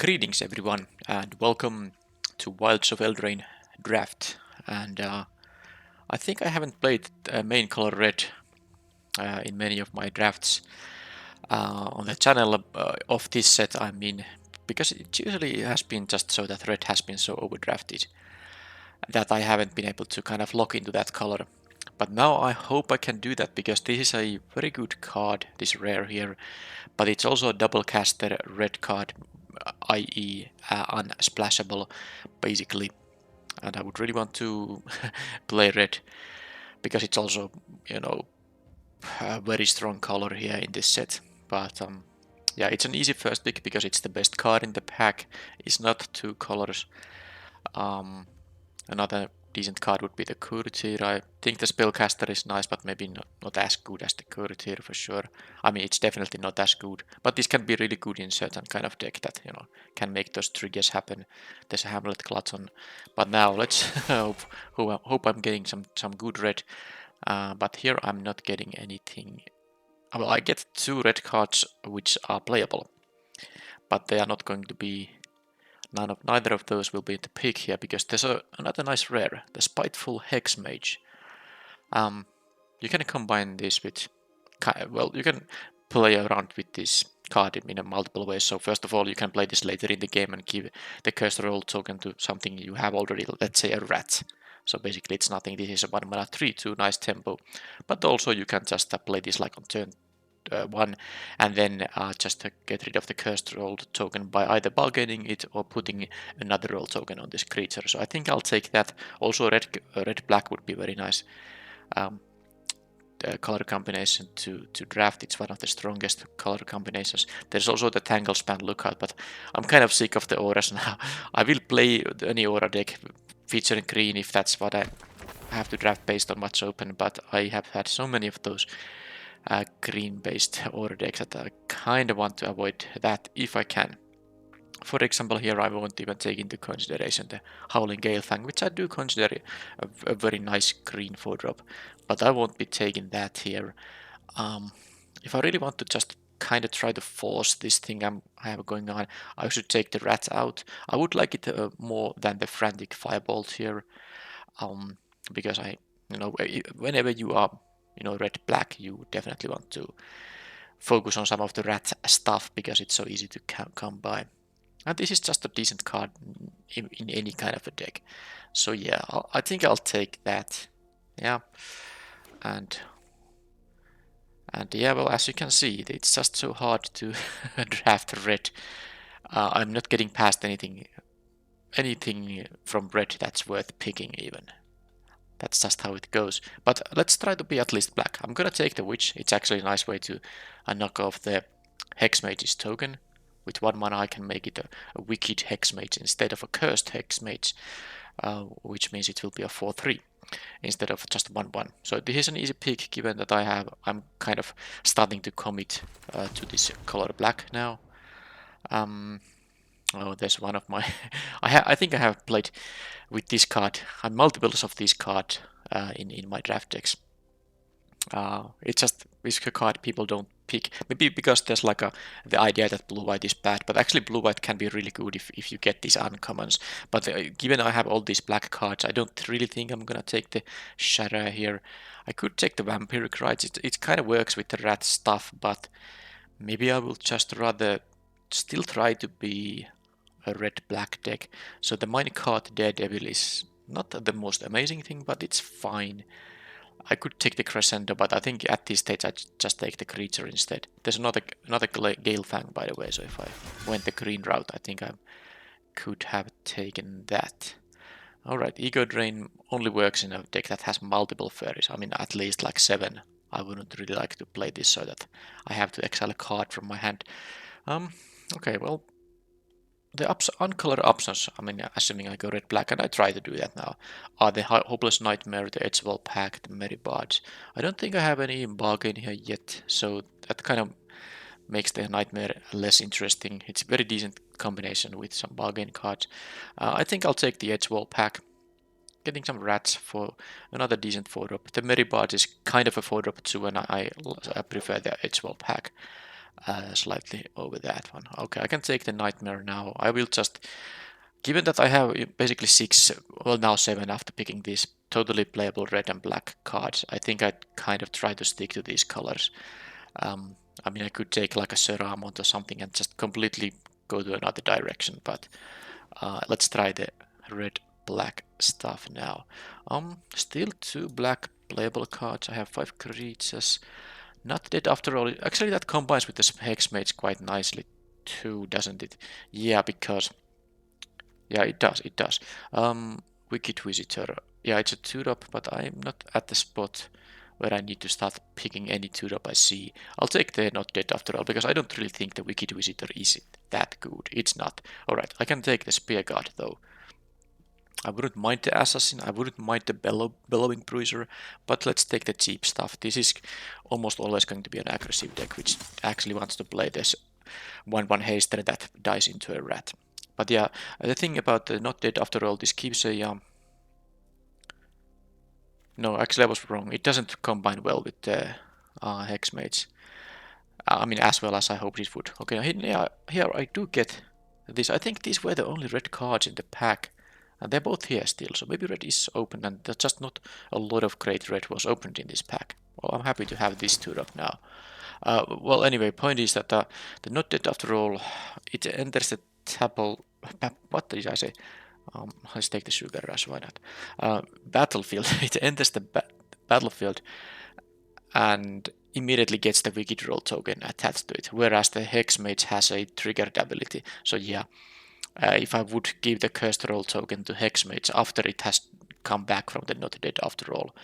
Greetings everyone and welcome to Wilds of Eldraine draft. And I think I haven't played main color red in many of my drafts on the channel of this set. I mean, because it usually has been just so that red has been so overdrafted that I haven't been able to kind of lock into that color. But now I hope I can do that because this is a very good card, this rare here, but it's also a double caster red card, i.e. Unsplashable basically, and I would really want to play red because it's also, you know, a very strong color here in this set. But yeah, it's an easy first pick because it's the best card in the pack. It's not two colors. Another decent card would be the Courtier. I think the Spellcaster is nice, but maybe not as good as the Courtier for sure. I mean, it's definitely not as good, but this can be really good in certain kind of deck that, you know, can make those triggers happen. There's a Hamlet Glutton, but now let's hope I'm getting some good red. But here I'm not getting anything. Well, I get two red cards which are playable, but they are not going to be. Neither of those will be the pick here because there's another nice rare, the Spiteful Hex Mage. You can combine this with, well, you can play around with this card in a multiple ways. So first of all, you can play this later in the game and give the Cursed Roll token to something you have already, let's say a rat. So basically it's nothing, this is a 1 mana 3/2, nice tempo. But also you can just play this like on turn 1 and then just get rid of the Cursed Roll token by either bargaining it or putting another roll token on this creature. So I think I'll take that. Also red-black would be very nice. Color combination to draft. It's one of the strongest color combinations. There's also the Tangle Span lookout, but I'm kind of sick of the auras now. I will play any aura deck featuring green if that's what I have to draft based on what's open, but I have had so many of those green-based aura decks that I kind of want to avoid that if I can. For example, here I won't even take into consideration the Howling Galefang, which I do consider a very nice green 4-drop, but I won't be taking that here. If I really want to just kind of try to force this thing I have going on, I should take the rat out. I would like it more than the Frantic Firebolt here, because whenever you are, red-black, you definitely want to focus on some of the rat stuff because it's so easy to come by. And this is just a decent card in any kind of a deck. So yeah, I think I'll take that. Yeah. And yeah, well, as you can see, it's just so hard to draft red. I'm not getting past anything from red that's worth picking even. That's just how it goes. But let's try to be at least black. I'm gonna take the Witch. It's actually a nice way to knock off the Hexmage's token. With 1 mana I can make it a wicked Hexmage instead of a cursed Hexmage, which means it will be a 4/3 instead of just 1/1. So this is an easy pick given that I'm kind of starting to commit to this color black now. Oh, there's one of my I think I have played with this card and multiples of this card in my draft decks. It's just this card people don't pick. Maybe because there's like the idea that blue-white is bad, but actually blue-white can be really good if you get these uncommons. But given I have all these black cards, I don't really think I'm gonna take the Shadow here. I could take the Vampiric Rites. It kind of works with the rat stuff, but maybe I will just rather still try to be a red-black deck. So the Minecart Daredevil is not the most amazing thing, but it's fine. I could take the Crescendo, but I think at this stage I just take the creature instead. There's another Galefang, by the way, so if I went the green route, I think I could have taken that. Alright, Ego Drain only works in a deck that has multiple fairies. I mean, at least like 7. I wouldn't really like to play this so that I have to exile a card from my hand. Okay, well, the uncolored options, I mean, assuming I go red-black, and I try to do that now, are the Hopeless Nightmare, the Edgewell Pack, the Merrybards. I don't think I have any bargain here yet, so that kind of makes the Nightmare less interesting. It's a very decent combination with some bargain cards. I think I'll take the Edgewell Pack, getting some rats for another decent 4-drop. The Merrybards is kind of a 4-drop too, and I prefer the Edgewell Pack. slightly over that one. Okay, I can take the Nightmare now. I will just, given that I have basically 6, well now 7 after picking these totally playable red and black cards, I think I'd kind of try to stick to these colors. I mean, I could take like a Ceramont or something and just completely go to another direction, but let's try the red-black stuff now. Still 2 black playable cards. I have 5 creatures. Not dead after all. Actually, that combines with the Hexmage quite nicely too, doesn't it? Yeah, because... Yeah, it does, it does. Wicked Visitor. Yeah, it's a 2-drop, but I'm not at the spot where I need to start picking any 2-drop I see. I'll take the Not Dead after all, because I don't really think the Wicked Visitor is that good. It's not. Alright, I can take the Spear Guard though. I wouldn't mind the Assassin, I wouldn't mind the Bellowing Bruiser, but let's take the cheap stuff. This is almost always going to be an aggressive deck, which actually wants to play this 1/1 haster that dies into a rat. But yeah, the thing about the Not Dead after all, this keeps a... No, actually I was wrong. It doesn't combine well with the Hexmates. I mean, as well as I hoped it would. Okay, here I do get this. I think these were the only red cards in the pack. And they're both here still, so maybe red is open, and there's just not a lot of great red was opened in this pack. Well, I'm happy to have this 2 up now. Well, anyway, point is that the Not Dead after all, it enters the table... What did I say? Let's take the Sugar Rush, why not? Battlefield, it enters the battlefield and immediately gets the Wicked Roll token attached to it, whereas the Hexmage has a triggered ability. So yeah, if I would give the Cursed Roll token to Hexmage after it has come back from the Not Dead after all,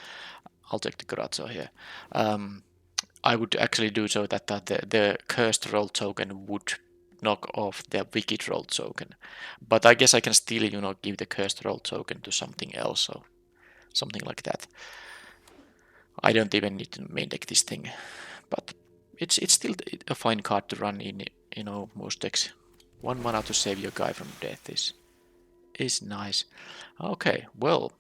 I'll take the Corazzo here. I would actually do so that the Cursed Roll token would knock off the Wicked Roll token. But I guess I can still, give the Cursed Roll token to something else, or something like that. I don't even need to main deck this thing, but it's still a fine card to run in, most decks. 1 mana to save your guy from death is nice. Okay, well,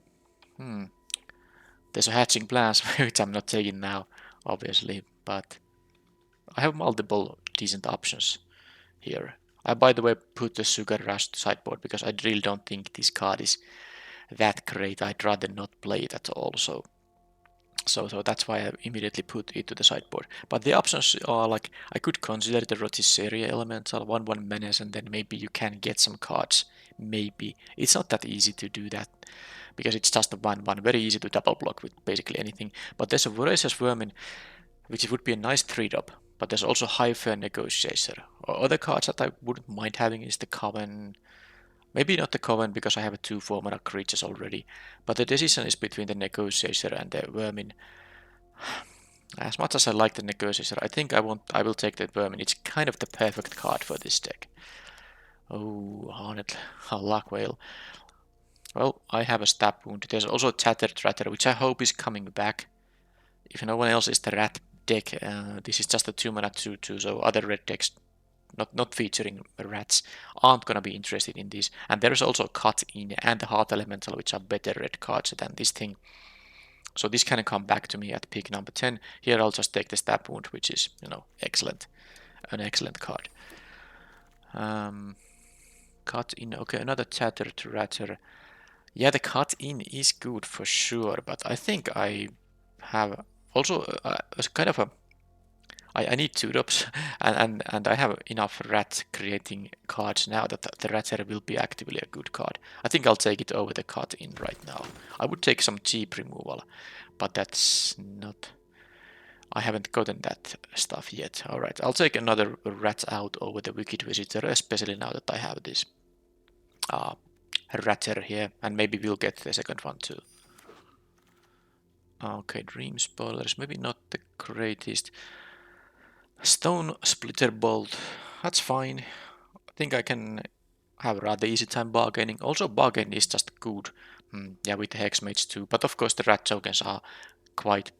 there's a Hatching Plans, which I'm not taking now, obviously, but I have multiple decent options here. I, by the way, put the Sugar Rush to sideboard because I really don't think this card is that great. I'd rather not play it at all, so that's why I immediately put it to the sideboard. But the options are like, I could consider the Rotisserie Elemental, 1/1 Menace, and then maybe you can get some cards. Maybe. It's not that easy to do that, because it's just a 1/1, very easy to double block with basically anything. But there's a Voracious Vermin, which would be a nice 3-drop, but there's also High Fair Negotiator. Other cards that I wouldn't mind having is the Coven. Maybe not the Coven, because I have 2 4-mana creatures already, but the decision is between the Negotiator and the Vermin. As much as I like the Negotiator, I think I will take the Vermin. It's kind of the perfect card for this deck. Oh, Hornet, Luck Whale. Well, I have a Stab Wound. There's also Tattered Ratter, which I hope is coming back. If no one else is the Rat deck, this is just a 2-mana 2/2, so other red decks not featuring rats aren't gonna be interested in this. And there's also Cut In and the Heart Elemental, which are better red cards than this thing. So this can come back to me at pick number 10. Here I'll just take the Stab Wound, which is, excellent. An excellent card. Cut In, okay, another Tattered Ratter. Yeah, the Cut In is good for sure, but I think I have also kind of a... I need 2-drops, and I have enough rat creating cards now that the Ratter will be actively a good card. I think I'll take it over the Cut In right now. I would take some cheap removal, but that's not... I haven't gotten that stuff yet. Alright, I'll take another rat out over the Wicked Visitor, especially now that I have this Ratter here, and maybe we'll get the second one too. Okay, Dream Spoilers, maybe not the greatest. Stone Splitter Bolt, that's fine. I think I can have a rather easy time bargaining. Also, bargain is just good. Yeah, with the Hexmage too. But of course, the rat tokens are quite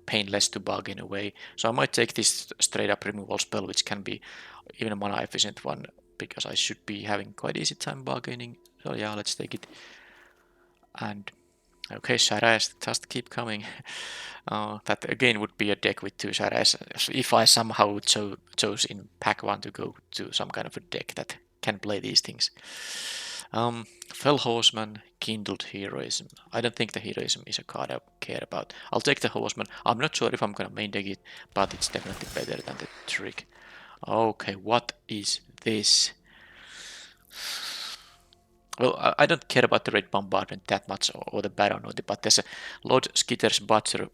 painless to bargain away. So I might take this straight up removal spell, which can be even a mana efficient one, because I should be having quite easy time bargaining. So yeah, let's take it. And Okay, Shadows just keep coming. That again would be a deck with two Shadows. If I somehow chose in pack 1 to go to some kind of a deck that can play these things. Fell Horseman, Kindled Heroism. I don't think the Heroism is a card I care about. I'll take the Horseman. I'm not sure if I'm gonna main deck it, but it's definitely better than the Trick. Okay, what is this? Well, I don't care about the Red Bombardment that much, or the Baron, but there's a Lord Skitter's Butcher,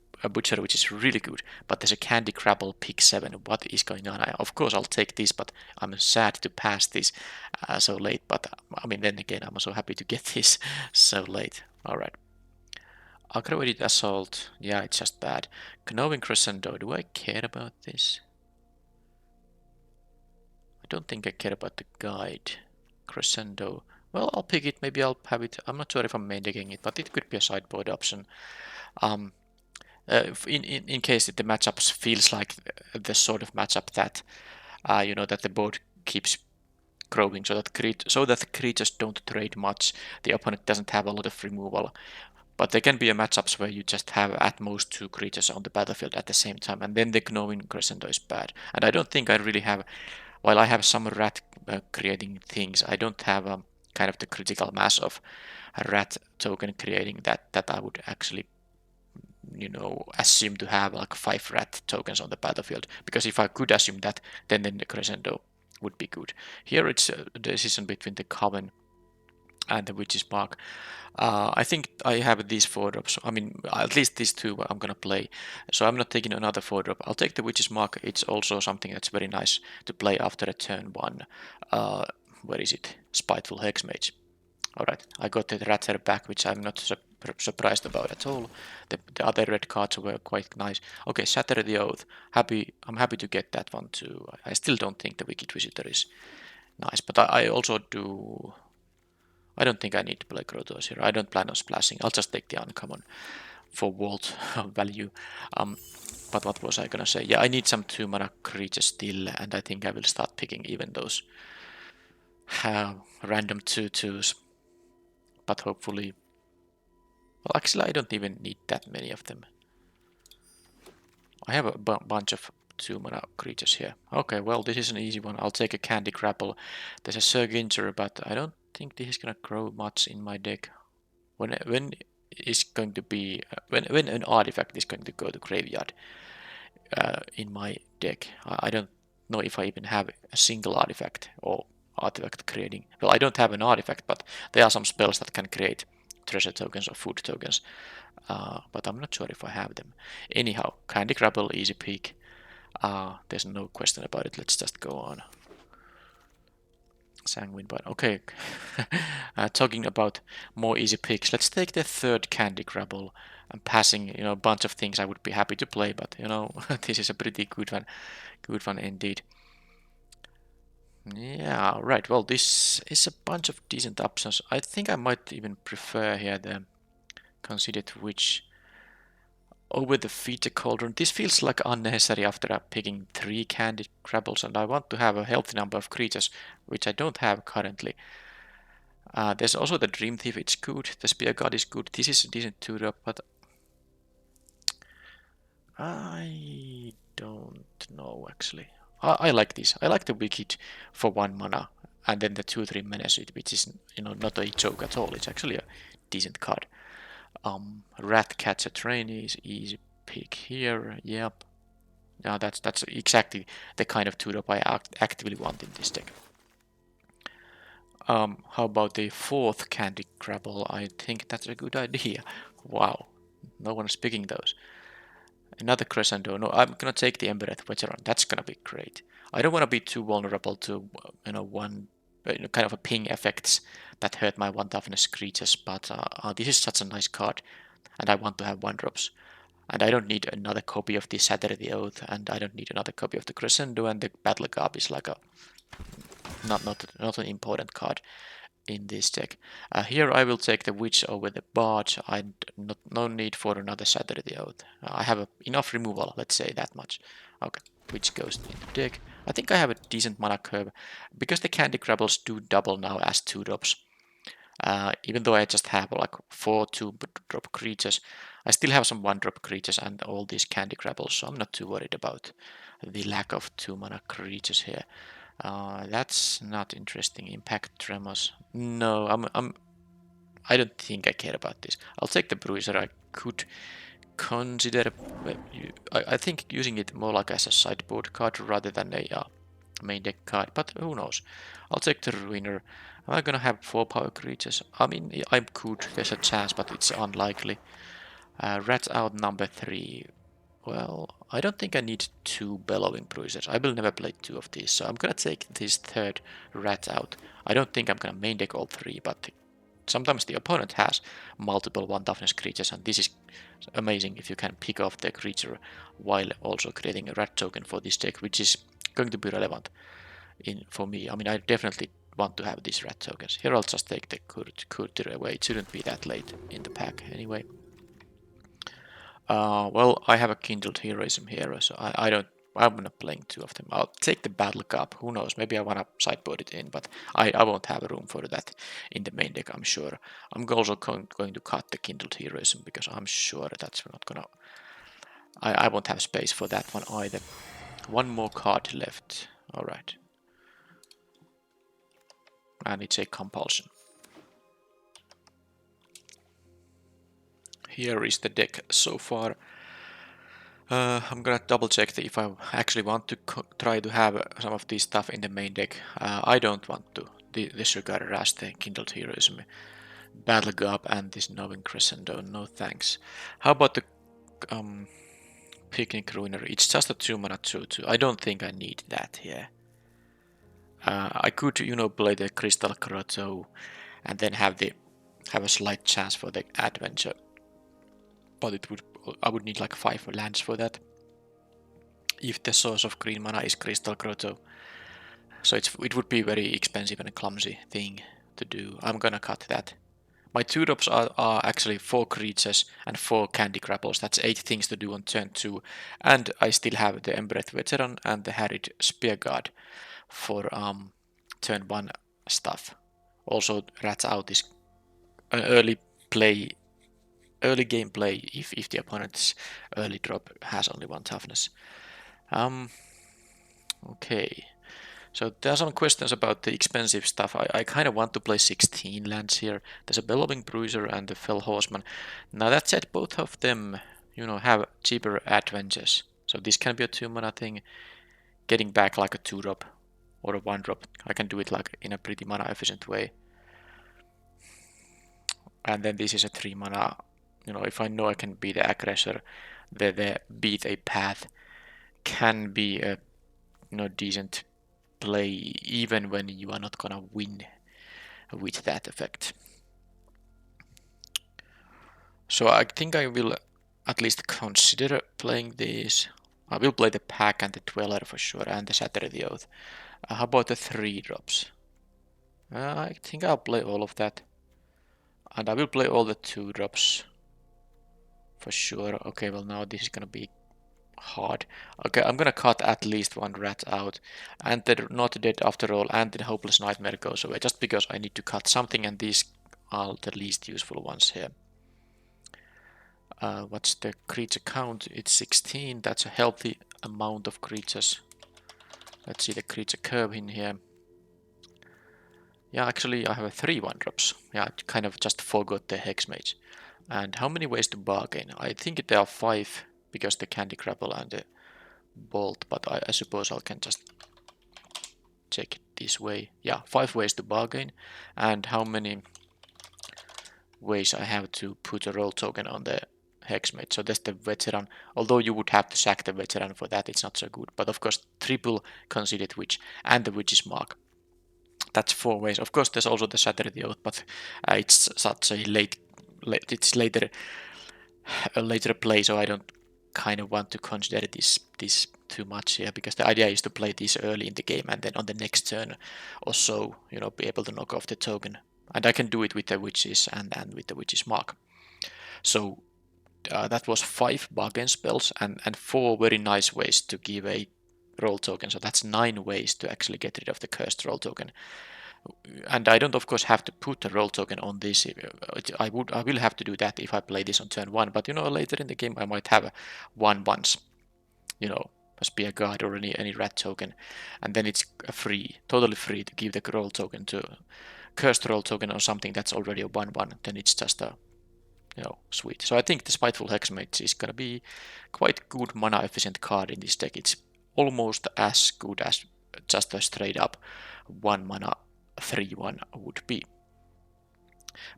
which is really good, but there's a Candy Crabble pick 7. What is going on? Of course, I'll take this, but I'm sad to pass this so late. But I mean, then again, I'm so happy to get this so late. Alright. Aggravated Assault. Yeah, it's just bad. Knowing Crescendo. Do I care about this? I don't think I care about the guide. Crescendo. Well, I'll pick it. Maybe I'll have it. I'm not sure if I'm main decking it, but it could be a sideboard option. Um, in case the matchups feels like the sort of matchup that you know, that the board keeps growing, so that creatures don't trade much. The opponent doesn't have a lot of removal. But there can be a matchups where you just have at most 2 creatures on the battlefield at the same time, and then the Gnome Crescendo is bad. And I don't think I really have, while I have some rat creating things, I don't have kind of the critical mass of a rat token creating that I would actually, you know, assume to have like 5 rat tokens on the battlefield. Because if I could assume that, then the Crescendo would be good. Here it's a decision between the Coven and the Witch's Mark. I think I have these 4 drops. I mean, at least these 2 I'm gonna play. So I'm not taking another 4 drop. I'll take the Witch's Mark. It's also something that's very nice to play after a turn 1. Where is it? Spiteful Hexmage. Alright, I got the Ratter back, which I'm not surprised about at all. The other red cards were quite nice. Okay, Shatter the Oath. I'm happy to get that one too. I still don't think the Wicked Visitor is nice, but I also do. I don't think I need to play Grottos here. I don't plan on splashing. I'll just take the uncommon for vault value. But what was I gonna say? Yeah, I need some 2 mana creatures still, and I think I will start picking even those random 2/2s. But hopefully, well, actually, I don't even need that many of them. I have a bunch of 2 mana creatures here. Okay, well, this is an easy one. I'll take a Candy Grapple. There's a Surginger, but I don't think this is gonna grow much in my deck. When is going to be when an artifact is going to go to graveyard in my deck? I don't know if I even have a single artifact or artifact creating. Well, I don't have an artifact, but there are some spells that can create treasure tokens or food tokens. But I'm not sure if I have them. Anyhow, Candy Grapple, easy pick. There's no question about it. Let's just go on. Sanguine Bite. Okay, talking about more easy picks, let's take the 3rd Candy Grapple. I'm passing, you know, a bunch of things I would be happy to play, but you know, this is a pretty good one indeed. Yeah, right. Well, this is a bunch of decent options. I think I might even prefer here the Considered Witch over the Feature Cauldron. This feels like unnecessary after picking 3 Candy Grapbles, and I want to have a healthy number of creatures, which I don't have currently. There's also the Dream Thief, it's good. The Spear God is good. This is a decent 2-drop, but I don't know actually. I like this. I like the Wicked for 1 mana, and then the 2/3 Menace, which is, you know, not a joke at all. It's actually a decent card. Ratcatcher Trainee is easy pick here. Yep. Now that's exactly the kind of 2-drop I actively want in this deck. How about the 4th Candy Grapple? I think that's a good idea. Wow, no one's picking those. Another Crescendo. No, I'm gonna take the Embereth Veteran. That's gonna be great. I don't want to be too vulnerable to, you know, kind of a ping effects that hurt my 1 toughness creatures, but this is such a nice card, and I want to have 1-drops. And I don't need another copy of the Shatter the Oath, and I don't need another copy of the Crescendo, and the Battle Garb is like a not an important card in this deck. Here I will take the Witch over the Bard. No need for another Shatter the Oath. I have enough removal, let's say that much. Okay, Witch goes in the deck. I think I have a decent mana curve. Because the Candy Grabbles do double now as 2-drops, Even though I just have like 4 2-drop creatures, I still have some 1-drop creatures and all these candy grabbles, so I'm not too worried about the lack of 2-mana creatures here. That's not interesting. Impact Tremors. No, I don't think I care about this. I'll take the Bruiser. I could consider. I think using it more like as a sideboard card rather than a main deck card, but who knows? I'll take the Ruiner. Am I gonna have 4 power creatures? I mean, I could. There's a chance, but it's unlikely. Rats out number 3. Well, I don't think I need 2 Bellowing Bruisers. I will never play 2 of these, so I'm gonna take this third rat out. I don't think I'm gonna main deck all 3, but sometimes the opponent has multiple 1 toughness creatures, and this is amazing if you can pick off the creature while also creating a rat token for this deck, which is going to be relevant for me. I mean, I definitely want to have these rat tokens. Here I'll just take the Kurtir away. It shouldn't be that late in the pack anyway. Well, I have a Kindled Heroism here, so I'm not playing 2 of them. I'll take the Battle Cup. Who knows? Maybe I want to sideboard it in, but I won't have room for that in the main deck, I'm sure. I'm also going to cut the Kindled Heroism because I'm sure that's not gonna. I won't have space for that one either. 1 more card left. All right, and it's a compulsion. Here is the deck so far. I'm gonna double check if I actually want to try to have some of this stuff in the main deck. I don't want to disregard Rast, the Kindled Heroism, Battle Gap, and this Knowing Crescendo. No thanks. How about the Picnic Ruiner? It's just a 2-mana 2/2. I don't think I need that here. I could, play the Crystal Grotto and then have a slight chance for the adventure, but I would need like 5 lands for that. If the source of green mana is Crystal Grotto, so it would be a very expensive and clumsy thing to do. I'm gonna cut that. My 2-drops are actually 4 creatures and 4 candy grapples. That's 8 things to do on turn 2, and I still have the Embereth Veteran and the Harried Spearguard for turn 1 stuff. Also, Rats Out is an early game play if the opponent's early drop has only 1 toughness. Okay, so there are some questions about the expensive stuff. I kind of want to play 16 lands here. There's a Bellowing Bruiser and the Fell Horseman. Now that said, both of them, have cheaper adventures. So this can be a 2-mana thing. Getting back like a 2-drop or a 1-drop. I can do it like in a pretty mana efficient way. And then this is a 3-mana. If I know I can be the aggressor, the beat a path can be a decent play even when you are not gonna win with that effect. So I think I will at least consider playing these. I will play the Pack and the Dweller for sure, and the Shatter the Oath. How about the 3-drops? I think I'll play all of that. And I will play all the 2-drops for sure. Okay, well now this is gonna be hard. Okay, I'm gonna cut at least 1 rat out, and the Not Dead After All and the Hopeless Nightmare goes away, just because I need to cut something, and these are the least useful ones here. What's the creature count? It's 16. That's a healthy amount of creatures. Let's see the creature curve in here. Yeah, actually I have 3 1-drops. Yeah, I kind of just forgot the Hexmage. And how many ways to bargain? I think there are 5, because the Candy Grapple and the Bolt, but I suppose I can just check it this way. Yeah, 5 ways to bargain. And how many ways I have to put a roll token on the Hexmate. So that's the Veteran. Although you would have to sack the Veteran for that, it's not so good. But of course, triple Conceited Witch and the Witch's Mark. That's 4 ways. Of course, there's also the Shatter the Oath, but it's such a it's later play, so I don't kind of want to consider this too much here, because the idea is to play this early in the game and then on the next turn or so, be able to knock off the token. And I can do it with the Witches and with the Witch's Mark. So that was 5 bargain spells and 4 very nice ways to give a roll token. So that's 9 ways to actually get rid of the cursed roll token. And I don't, of course, have to put a roll token on this. I will have to do that if I play this on turn 1. But later in the game, I might have a 1/1s, a spear guard or any rat token, and then it's free, totally free to give the roll token to cursed roll token or something that's already a 1/1. Then it's just a sweet. So I think the Spiteful Hexmage is gonna be quite good mana efficient card in this deck. It's almost as good as just a straight up 1 mana 3/1 would be.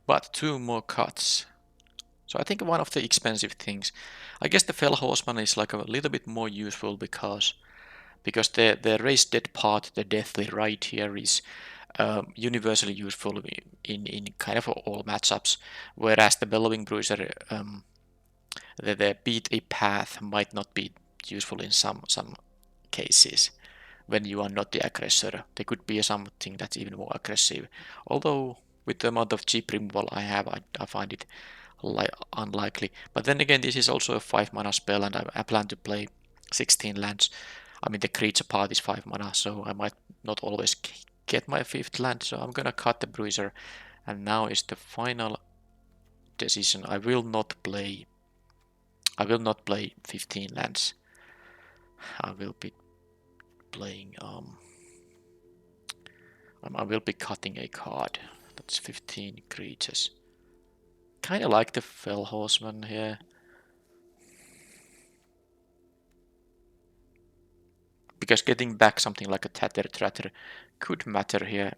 But 2 more cuts. So I think one of the expensive things, I guess the Fell Horseman is like a little bit more useful because the Raised Dead part, the Deathly Rite here is universally useful in kind of all matchups, whereas the Bellowing Bruiser, the Beat a Path might not be useful in some cases when you are not the aggressor. There could be something that's even more aggressive. Although with the amount of cheap removal I have, I find it unlikely. But then again, this is also a 5 mana spell, and I plan to play 16 lands. I mean, the creature part is 5 mana, so I might not always get my 5th land, so I'm gonna cut the Bruiser. And now is the final decision. I will not play 15 lands. I will be playing I will be cutting a card. That's 15 creatures. Kinda like the Fell Horseman here. Because getting back something like a Tatter Tratter could matter here.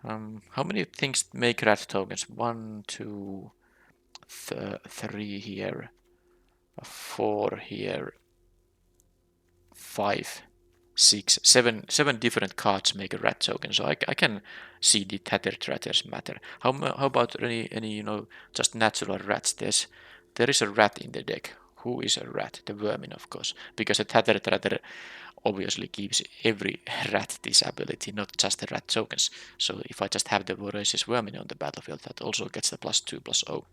How many things make rat tokens? 1, 2, 3 here, 4 here, 5, 6, 7 different cards make a rat token. So I can see the Tatter Tratters matter. How about any just natural rats? There is a rat in the deck. Who is a rat? The vermin, of course, because a Tatter Tratter obviously gives every rat this ability, not just the rat tokens. So if I just have the Voracious Vermin on the battlefield, that also gets the +2/+0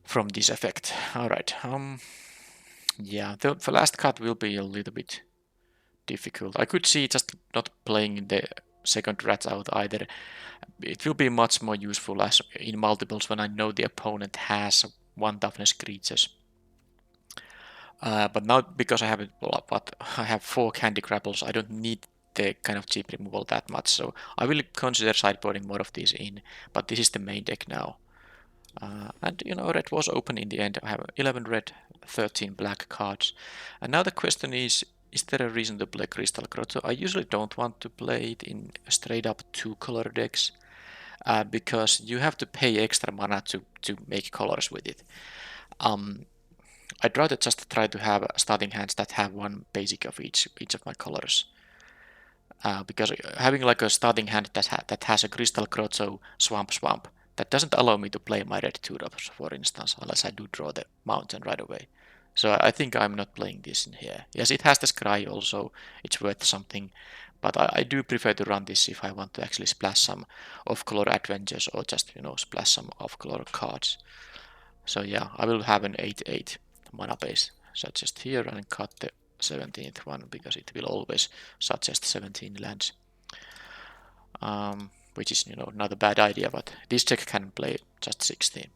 from this effect. Alright, yeah, the last cut will be a little bit difficult. I could see just not playing the second rat out either. It will be much more useful as in multiples when I know the opponent has 1 toughness creatures. But now, because I have 4 Candy Grapples, I don't need the kind of cheap removal that much, so I will consider sideboarding more of these in, but this is the main deck now. And red was open in the end. I have 11 red, 13 black cards. And now the question is there a reason to play Crystal Grotto? I usually don't want to play it in straight up 2-color decks, because you have to pay extra mana to make colors with it. I'd rather just try to have starting hands that have 1 basic of each of my colors. Because having like a starting hand that has a Crystal Grotto Swamp, that doesn't allow me to play my red 2-drops, for instance, unless I do draw the mountain right away. So I think I'm not playing this in here. Yes, it has the Scry also, it's worth something, but I do prefer to run this if I want to actually splash some off-color adventures or just, splash some off-color cards. So yeah, I will have an 8/8 mana base suggest here and cut the 17th one because it will always suggest 17 lands. Which is, not a bad idea, but this deck can play just 16.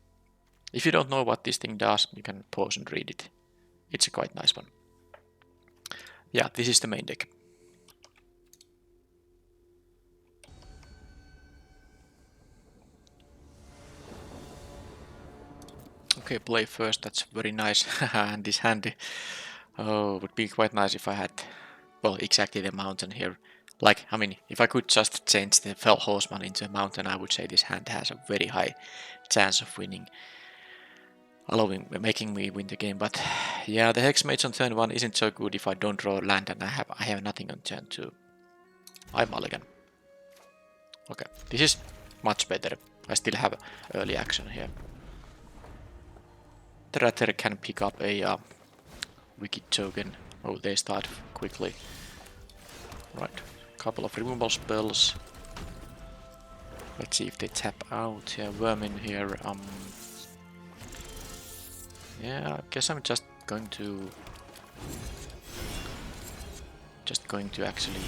If you don't know what this thing does, you can pause and read it. It's a quite nice one. Yeah, this is the main deck. Okay, play first, that's very nice. And this handy. Oh, would be quite nice if I had, well, exactly the mountain here. Like, I mean, if I could just change the Fell Horseman into a mountain, I would say this hand has a very high chance of winning, making me win the game. But yeah, the Hexmage on turn 1 isn't so good if I don't draw land and I have nothing on turn 2. I mulligan. Okay, this is much better. I still have early action here. The Ratter can pick up a Wicked token. Oh, they start quickly. Right, couple of removal spells. Let's see if they tap out. Yeah, Vermin here. Yeah, I guess I'm just going to actually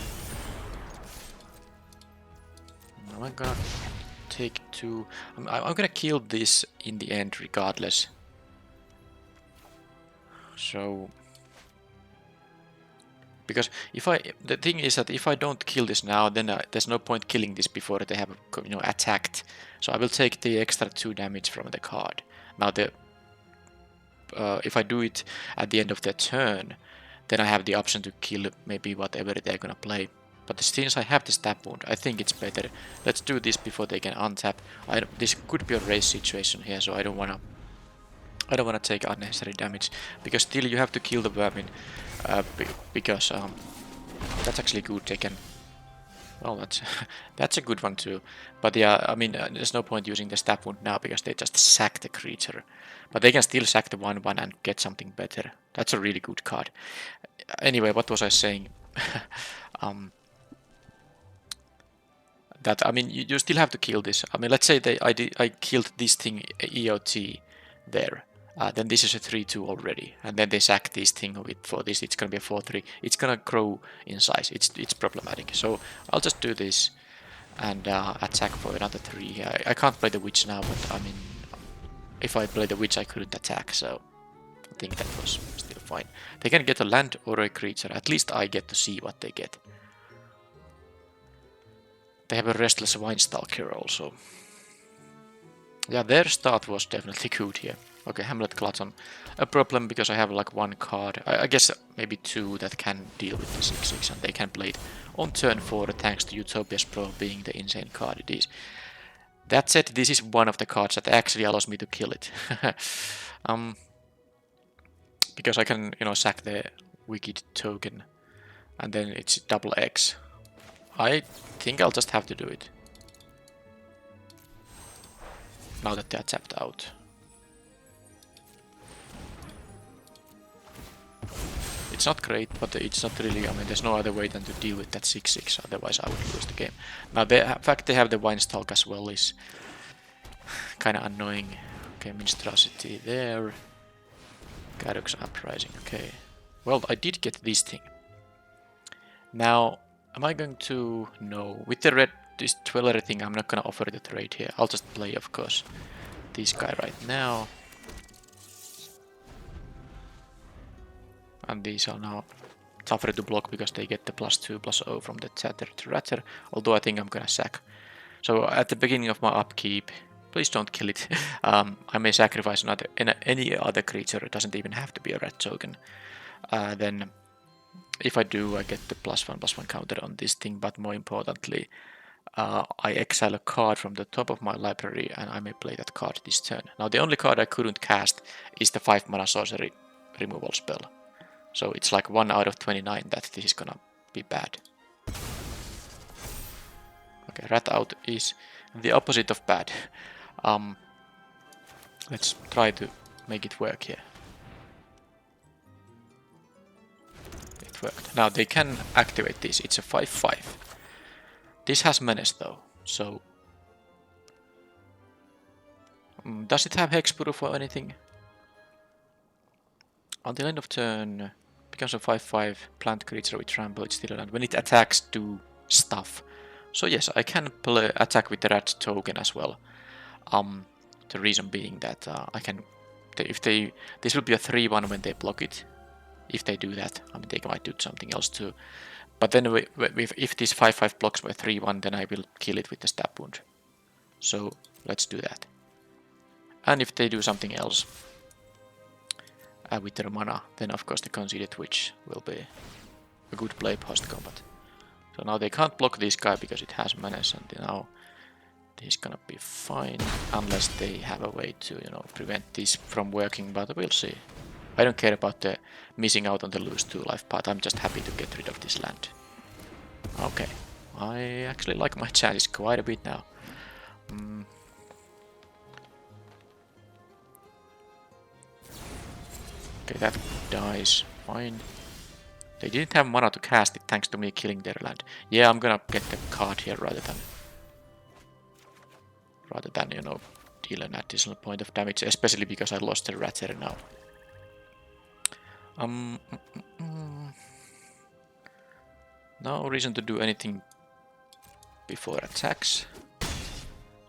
I'm gonna take 2. I'm gonna kill this in the end regardless. So, because the thing is that if I don't kill this now, then there's no point killing this before they have attacked. So I will take the extra 2 damage from the card. Now if I do it at the end of their turn, then I have the option to kill maybe whatever they're gonna play. But since I have the stab wound, I think it's better. Let's do this before they can untap. This could be a race situation here, so I don't wanna take unnecessary damage, because still you have to kill the vermin, because that's actually good. They can. Well, that's a good one too. But yeah, I mean, there's no point using the stab wound now because they just sack the creature. But they can still sack the 1/1 and get something better. That's a really good card. Anyway, what was I saying? That I mean, you still have to kill this. I mean, let's say I killed this thing EOT there. Then this is a 3/2 already, and then they sack this thing for this. It's gonna be a 4/3. It's gonna grow in size. It's problematic. So I'll just do this and attack for another 3. I can't play the witch now, but I mean, if I play the witch, I couldn't attack. So I think that was still fine. They can get a land or a creature. At least I get to see what they get. They have a Restless Winestalker also. Yeah, their start was definitely good here. Okay, Hamlet Glutton. A problem because I have like 1 card. I guess maybe 2 that can deal with the 6/6, and they can play it on turn 4 thanks to Utopia's Pro being the insane card it is. That said, this is one of the cards that actually allows me to kill it. Because I can, sack the Wicked token, and then it's double X. I think I'll just have to do it. Now that they are tapped out. It's not great, but it's not really, I mean, there's no other way than to deal with that 6/6, otherwise I would lose the game. Now, the fact they have the Winestalk as well is kind of annoying. Okay, Minstrosity there. Gadok's Uprising, okay. Well, I did get this thing. Now, am I going to... No. With the red, this Dweller thing, I'm not gonna offer the trade here. I'll just play, of course, this guy right now. And these are now tougher to block because they get the +2/+0 from the Chatter to Ratter, although I think I'm gonna sack. So at the beginning of my upkeep, please don't kill it, I may sacrifice any other creature. It doesn't even have to be a red token. Then if I do, I get the +1/+1 counter on this thing, but more importantly, I exile a card from the top of my library and I may play that card this turn. Now the only card I couldn't cast is the 5-mana sorcery removal spell. So it's like 1 out of 29 that this is gonna be bad. Okay, Rat Out is the opposite of bad. Let's try to make it work here. It worked. Now they can activate this. It's a 5/5. This has Menace though, so... does it have Hexproof or anything? Until end of turn, becomes a 5/5 plant creature with trample, it's still land. When it attacks, do stuff. So yes, I can attack with the rat token as well. The reason being that I can... this will be a 3/1 when they block it. If they do that, I mean, they might do something else too. But then if this 5/5 blocks by 3/1, then I will kill it with the stab wound. So let's do that. And if they do something else with their mana, then of course the Conceited Witch will be a good play post-combat. So now they can't block this guy because it has Menace, and now this is gonna be fine, unless they have a way to, prevent this from working, but we'll see. I don't care about the missing out on the lose 2 life part, I'm just happy to get rid of this land. Okay, I actually like my chances quite a bit now. Okay, that dies, fine. They didn't have mana to cast it thanks to me killing their land. Yeah, I'm gonna get the card here rather than deal an additional point of damage, especially because I lost the Ratter now. No reason to do anything before attacks.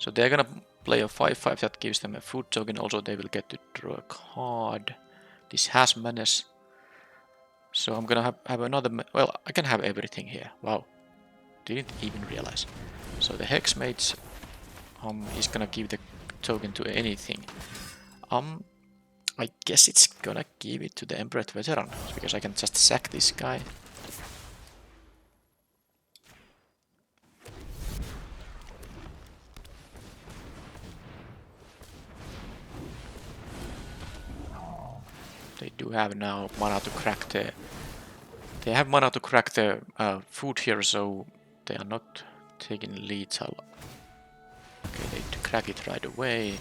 So they're gonna play a 5/5 that gives them a food token. Also, they will get to draw a card. This has menace. So I'm gonna have another. Well, I can have everything here. Wow, didn't even realize. So the Hex Mage, is gonna give the token to anything. I guess it's gonna give it to the Emperor Veteran because I can just sack this guy. They do have now mana to crack the. They have mana to crack the food here, so they are not taking lethal. Okay, they crack it right away.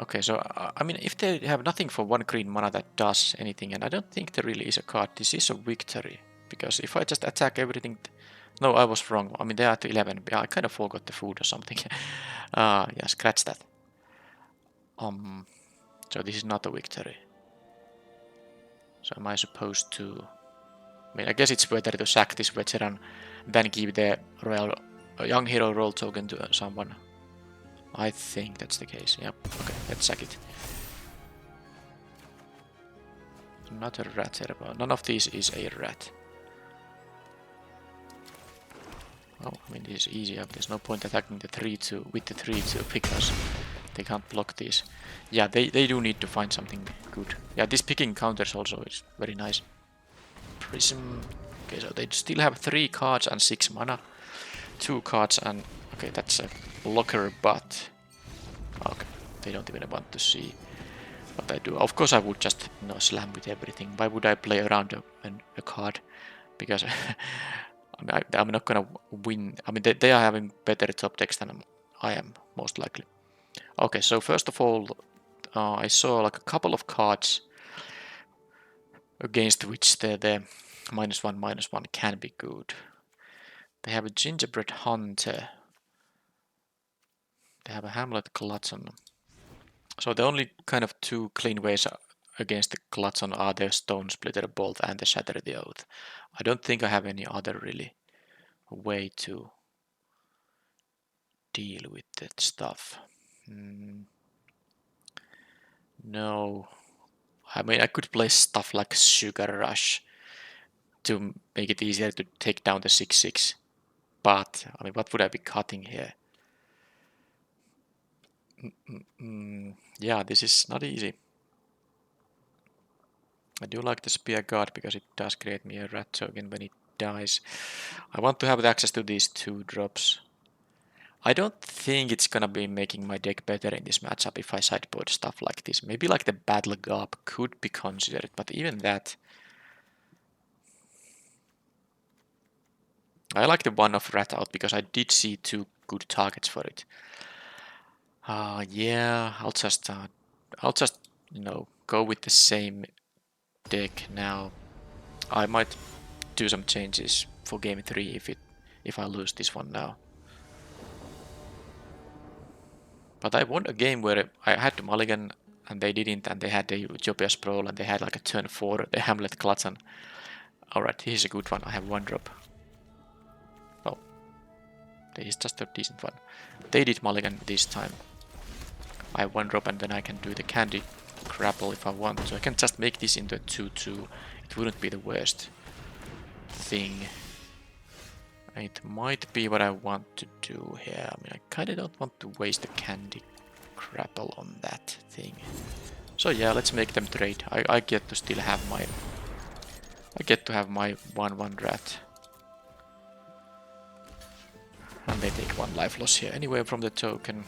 Okay, so I mean, if they have nothing for 1 green mana that does anything, and I don't think there really is a card, this is a victory. Because if I just attack everything... No, I was wrong. I mean, they are at 11. I kind of forgot the food or something. Yeah, scratch that. So this is not a victory. So am I supposed to... I mean, I guess it's better to sack this veteran than give the royal young hero role token to someone. I think that's the case. Yep. Okay, let's sack it. Not a rat here, but none of these is a rat. Oh, I mean, this is easy. There's no point attacking the 3/2 with the 3/2 because they can't block these. Yeah, they do need to find something good. Yeah, this picking counters also is very nice. Prism. Okay, so they still have 3 cards and 6 mana. 2 cards and... Okay, that's a blocker, but... Okay, they don't even want to see what I do. Of course I would just, you know, slam with everything. Why would I play around a card? Because I'm not gonna win. I mean, they are having better top decks than I am, most likely. Okay, so first of all, I saw like a couple of cards against which the -1/-1 can be good. They have a Gingerbread Hunter. They have a Hamlet Glutton. So the only kind of 2 clean ways against the Glutton are the Stone Splitter Bolt and the Shatter the Oath. I don't think I have any other really way to deal with that stuff. No. I mean, I could play stuff like Sugar Rush to make it easier to take down the 6/6. But, I mean, what would I be cutting here? Yeah, this is not easy. I do like the Spear Guard because it does create me a rat token when it dies. I want to have access to these 2 drops. I don't think it's gonna be making my deck better in this matchup if I sideboard stuff like this. Maybe like the Battle Garb could be considered, but even that... I like the one-off rat out because I did see 2 good targets for it. Yeah, I'll just you know, go with the same deck now. I might do some changes for game 3 if I lose this one now. But I won a game where I had to mulligan and they didn't, and they had the Utopia Sprawl and they had like a turn 4, the Hamlet Glutton. Alright, here's a good one. I have 1 drop. Well, this is just a decent one. They did mulligan this time. I have 1 drop and then I can do the Candy Grapple if I want. So I can just make this into a 2/2. It wouldn't be the worst thing. It might be what I want to do here. I mean, I kinda don't want to waste the Candy Grapple on that thing. So yeah, let's make them trade. I get to still have my... I get to have my 1/1 rat. And they take 1 life loss here anyway from the token.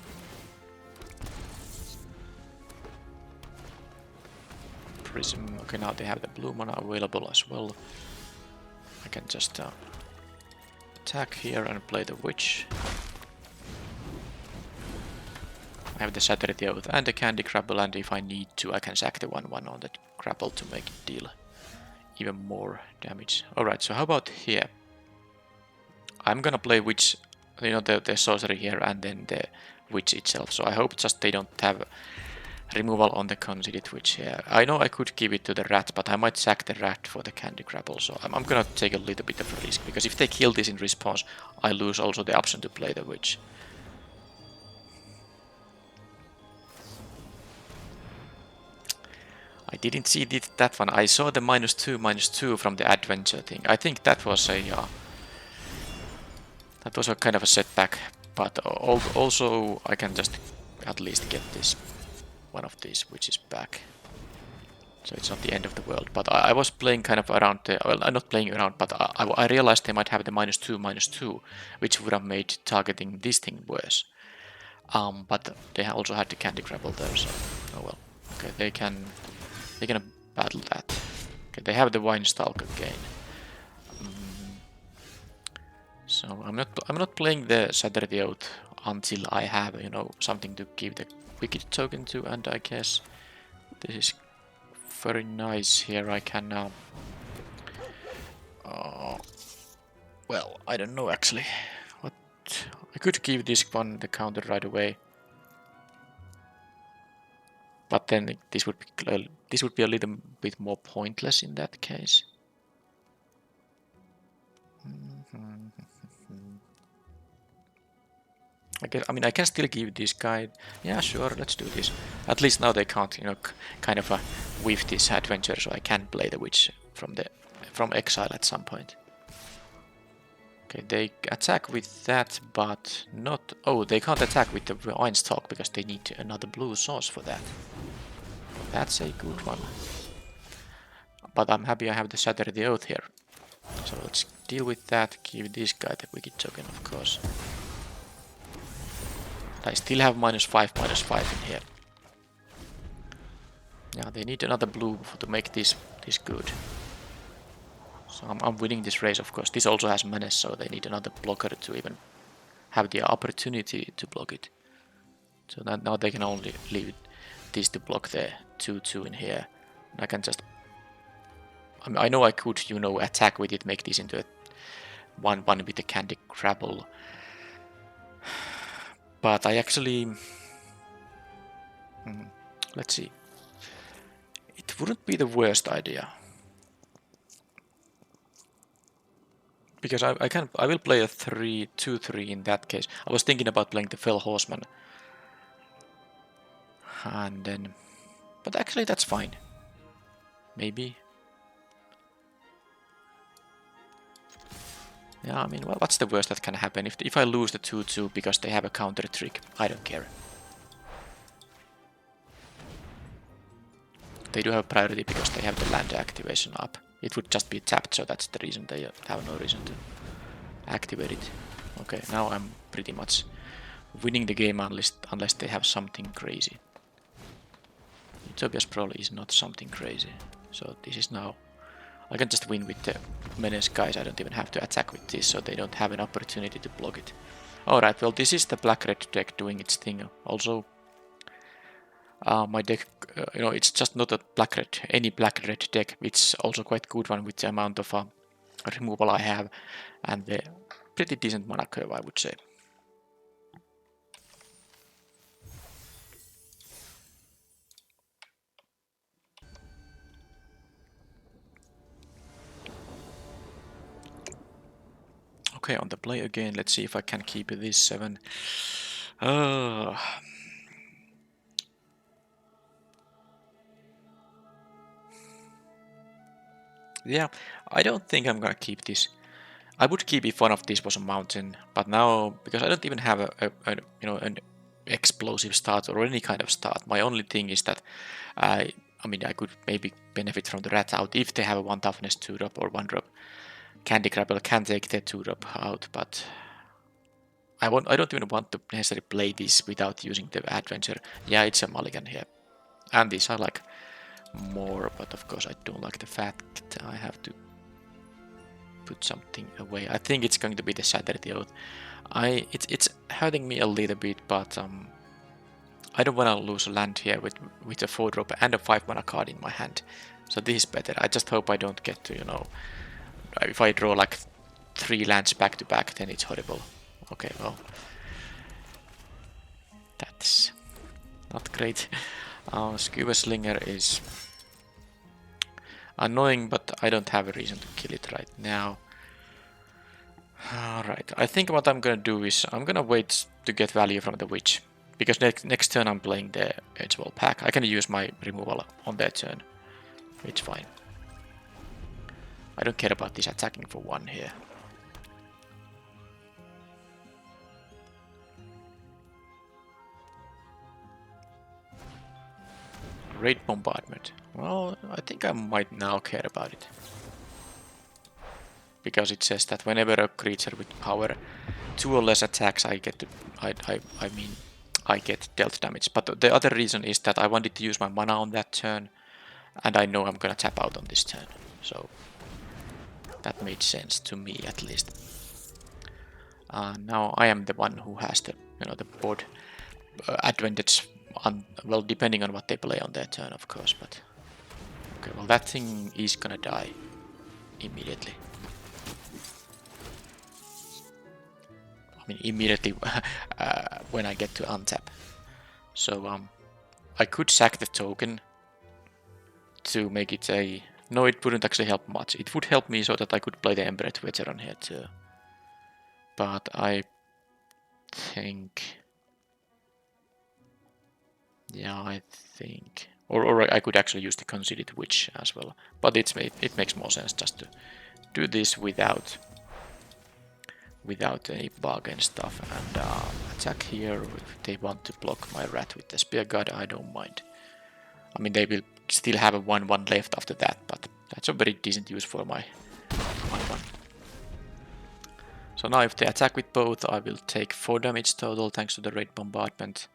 Prism. Okay, now they have the blue mana available as well. I can just attack here and play the Witch. I have the Shatter the Oath and the Candy Grapple, and if I need to, I can sack the 1/1 on that Grapple to make it deal even more damage. Alright, so how about here? I'm gonna play Witch, you know, the sorcery here and then the Witch itself. So I hope just they don't have removal on the conceded, which I know I could give it to the rat, but I might sack the rat for the candy grapple, so I'm gonna take a little bit of a risk, because if they kill this in response, I lose also the option to play the witch. I didn't see that one. I saw the -2/-2 from the adventure thing. I think that was a kind of a setback, but also I can just at least get this one of these, which is back. So it's not the end of the world. But I was playing kind of around the... Well, I'm not playing around, but I realized they might have the -2/-2, which would have made targeting this thing worse. But they also had the candy grapple there, so... Oh well. Okay, they can battle that. Okay, they have the Wine Stalk again. So I'm not playing the Shatter the Oath until I have, you know, something to give the Wicked token to, and I guess this is very nice here. I can well, I don't know actually. What I could give this one the counter right away, but then this would be a little bit more pointless in that case. I mean, I can still give this guy... Yeah, sure, let's do this. At least now they can't, you know, kind of whiff this adventure, so I can play the witch from exile at some point. Okay, they attack with that, but not... Oh, they can't attack with the Wine Stalk because they need another blue source for that. That's a good one. But I'm happy I have the Shatter the Oath here. So let's deal with that, give this guy the Wicked token, of course. I still have -5/-5 in here. Yeah, they need another blue to make this good. So I'm winning this race, of course. This also has menace, so they need another blocker to even have the opportunity to block it. So now they can only leave this to block the 2/2 in here. And I can just... I mean, I know I could, you know, attack with it, make this into a 1/1 with the candy grapple. But I actually... let's see. It wouldn't be the worst idea. Because I will play a 2/3 in that case. I was thinking about playing the Fell Horseman. And then... But actually that's fine. Maybe. Yeah, I mean, well, what's the worst that can happen? If I lose the 2/2 because they have a counter trick, I don't care. They do have priority because they have the land activation up. It would just be tapped, so that's the reason they have no reason to activate it. Okay, now I'm pretty much winning the game unless they have something crazy. Utopia's probably is not something crazy. So this is now... I can just win with the menace guys. I don't even have to attack with this, so they don't have an opportunity to block it. Alright, well, this is the black-red deck doing its thing. Also, my deck, you know, it's just not a black-red, any black-red deck. It's also quite good one with the amount of removal I have, and the pretty decent mana curve, I would say. Okay, on the play again. Let's see if I can keep this 7. Yeah, I don't think I'm gonna keep this. I would keep if one of these was a mountain, but now, because I don't even have you know, an explosive start or any kind of start. My only thing is that I mean, I could maybe benefit from the rat out if they have a 1 toughness 2-drop or 1-drop. Candy Grapple can take the 2-drop out, but I don't even want to necessarily play this without using the adventure. Yeah, it's a mulligan here. And these are like more, but of course I don't like the fact I have to put something away. I think it's going to be the Shatter the Oath. It's hurting me a little bit, but I don't want to lose a land here with a 4-drop and a 5-mana card in my hand. So this is better. I just hope I don't get to, you know, if I draw like 3 lands back to back, then it's horrible. Okay, well, that's not great. Skewer Slinger is annoying, but I don't have a reason to kill it right now. Alright, I think what I'm gonna do is I'm gonna wait to get value from the Witch. Because next turn I'm playing the Edgewall pack. I can use my removal on that turn. It's fine. I don't care about this attacking for 1 here. Raid Bombardment. Well, I think I might now care about it. Because it says that whenever a creature with power 2 or less attacks, I get dealt damage. But the other reason is that I wanted to use my mana on that turn, and I know I'm gonna tap out on this turn. So that made sense to me at least. Now I am the one who has the the board advantage. Well, depending on what they play on their turn, of course. But okay, well that thing is gonna die immediately. I mean, immediately when I get to untap. So I could sack the token to make it a... No, it wouldn't actually help much. It would help me so that I could play the Embered Veteran here too. But I think... Yeah, I think... Or I could actually use the Conceited Witch as well. But it makes more sense just to do this without any bug and stuff. And attack here. If they want to block my rat with the Spear God, I don't mind. I mean, they will still have a 1-1 left after that, but that's a very decent use for my one. So now if they attack with both, I will take 4 damage total thanks to the Raid Bombardment.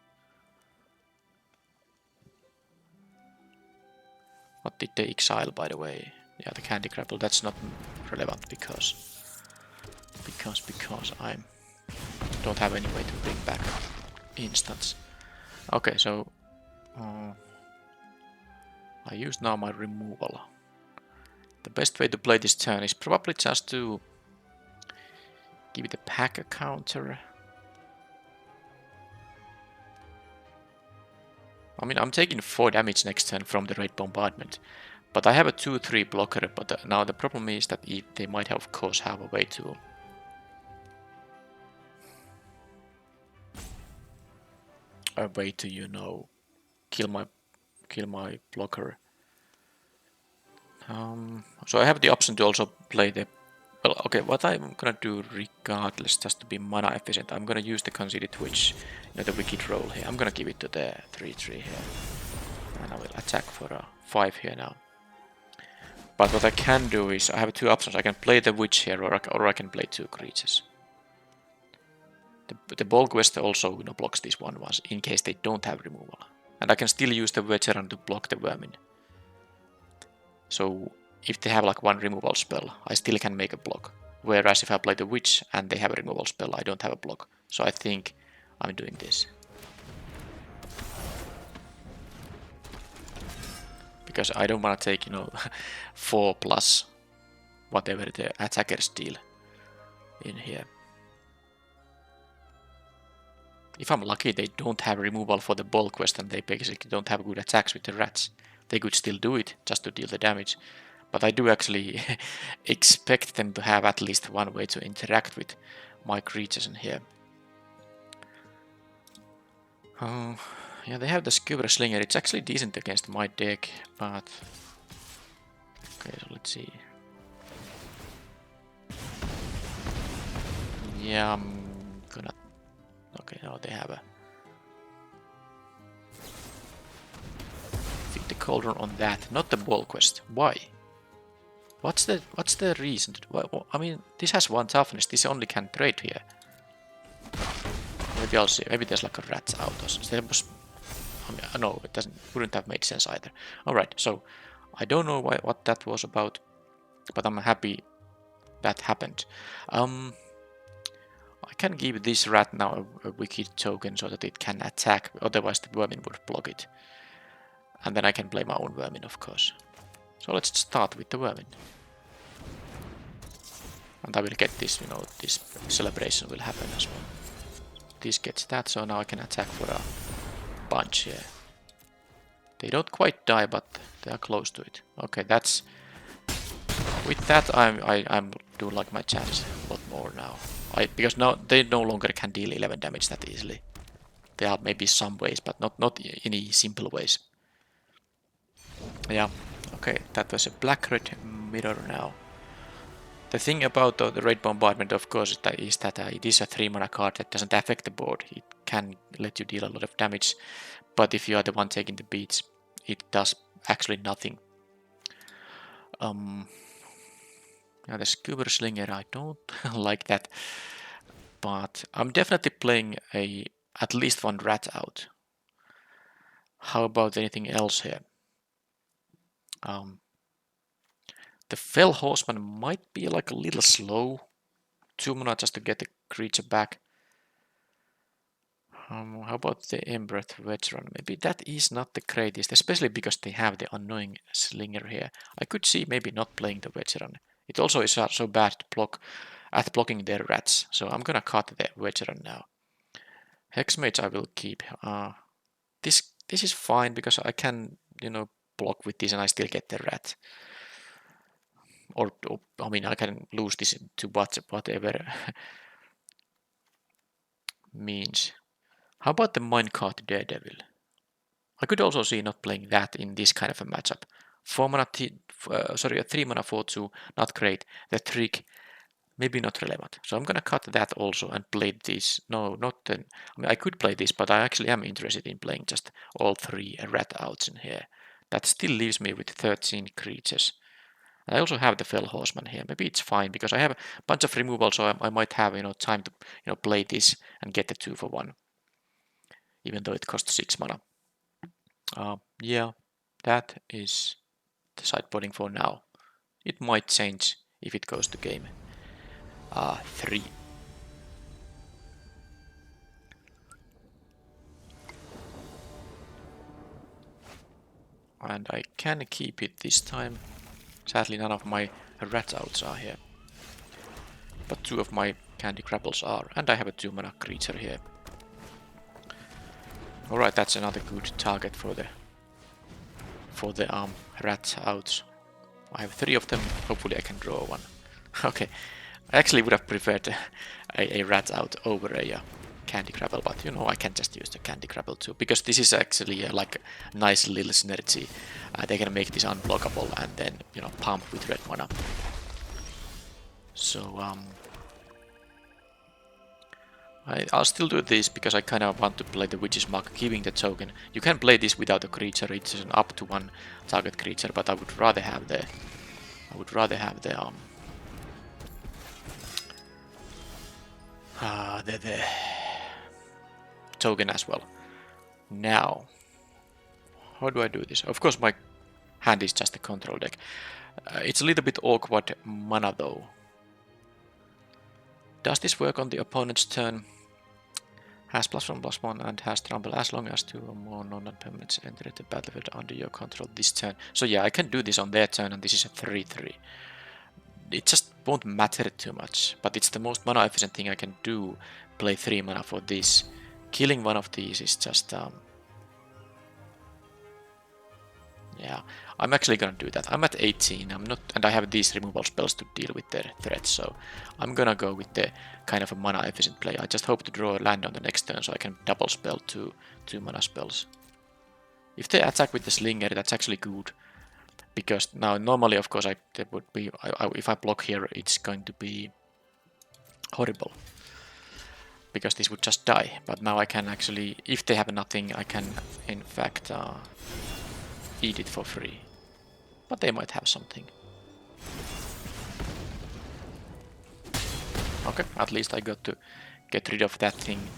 What did they exile, by the way? Yeah, the Candy Grapple. That's not relevant because I don't have any way to bring back instants. Okay, so I use now my removal. The best way to play this turn is probably just to give it a pack a counter. I mean, I'm taking 4 damage next turn from the Raid Bombardment. But I have a 2-3 blocker, but now the problem is that they might of course have a way to... kill my blocker. So I have the option to also play the... Well, okay, what I'm gonna do regardless, just to be mana efficient, I'm gonna use the Conceited Witch, the Wicked Roll here. I'm gonna give it to the 3-3 here. And I will attack for a 5 here now. But what I can do is, I have 2 options. I can play the Witch here, or I can play 2 creatures. The Ball Quest also blocks these 1/1s, in case they don't have removal. And I can still use the Veteran to block the Vermin. So if they have like 1 removal spell, I still can make a block. Whereas if I play the Witch and they have a removal spell, I don't have a block. So I think I'm doing this. Because I don't want to take, 4+ whatever the attackers deal in here. If I'm lucky, they don't have removal for the Ball Quest and they basically don't have good attacks with the rats. They could still do it, just to deal the damage. But I do actually expect them to have at least 1 way to interact with my creatures in here. Yeah, they have the Skewer Slinger. It's actually decent against my deck, but... Okay, so let's see. Yeah, I'm gonna... Okay, now they have a... Feed the Cauldron on that, not the Ball Quest. Why? What's the reason? I mean, this has 1 toughness. This only can trade here. Maybe I'll see. Maybe there's like a rat out or something. No, it wouldn't have made sense either. Alright, so I don't know what that was about, but I'm happy that happened. I can give this rat now a Wicked token so that it can attack, otherwise the Vermin would block it. And then I can play my own Vermin, of course. So let's start with the Vermin. And I will get this, this celebration will happen as well. This gets that, so now I can attack for a bunch here. They don't quite die, but they are close to it. Okay, that's... With that, I'm do like my chances a lot more now. Because now they no longer can deal 11 damage that easily. There are maybe some ways, but not any simple ways. Yeah, okay, that was a black-red mirror now. The thing about the Red Bombardment, of course, is that it is a 3-mana card that doesn't affect the board. It can let you deal a lot of damage, but if you are the one taking the beats, it does actually nothing. Now the Scuba Slinger, I don't like that, but I'm definitely playing at least one rat out. How about anything else here? The Fell Horseman might be like a little slow. 2 mana just to get the creature back. How about the Embereth Veteran? Maybe that is not the greatest, especially because they have the annoying Slinger here. I could see maybe not playing the Veteran. It also is so bad to block at blocking their rats, so I'm gonna cut the Veteran now. Hexmage I will keep. This is fine because I can, block with this and I still get the rat. Or I mean, I can lose this to whatever means. How about the Minecart Daredevil? I could also see not playing that in this kind of a matchup. 4 mana, sorry, a 3 mana 4/2, not great. The trick, maybe not relevant. So I'm gonna cut that also and play this. No, not then. I mean, I could play this, but I actually am interested in playing just all 3 rat outs in here. That still leaves me with 13 creatures. And I also have the Fell Horseman here. Maybe it's fine because I have a bunch of removal, so I might have time to play this and get the 2 for 1, even though it costs 6 mana. Yeah, that is the sideboarding for now. It might change if it goes to game 3. And I can keep it this time. Sadly, none of my rat outs are here. But 2 of my Candy Grapples are. And I have a 2 mana creature here. Alright, that's another good target for the rat outs. I have 3 of them. Hopefully I can draw one. Okay, I actually would have preferred a rat out over a Candy Grapple, but I can just use the Candy Grapple too, because this is actually like a nice little synergy. They can make this unblockable and then pump with red mana. So I'll still do this because I kind of want to play the Witch's Mark, giving the token. You can play this without a creature; it's an up to 1 target creature, but I would rather have the the token as well. Now, how do I do this? Of course, my hand is just a control deck. It's a little bit awkward mana though. Does this work on the opponent's turn? Has +1/+1 and has trample as long as 2 or more non-permanents enter the battlefield under your control this turn. So yeah, I can do this on their turn, and this is a 3/3. It just won't matter too much, but it's the most mana efficient thing I can do. Play 3 mana for this. Killing one of these is just yeah, I'm actually gonna do that. I'm at 18. And I have these removal spells to deal with their threats, so I'm gonna go with the kind of a mana efficient play. I just hope to draw a land on the next turn so I can double spell 2 mana spells. If they attack with the Slinger, that's actually good, because now normally, of course, if I block here, it's going to be horrible, because this would just die. But now I can actually, if they have nothing, I can in fact eat it for free. But they might have something. Okay, at least I got to get rid of that thing.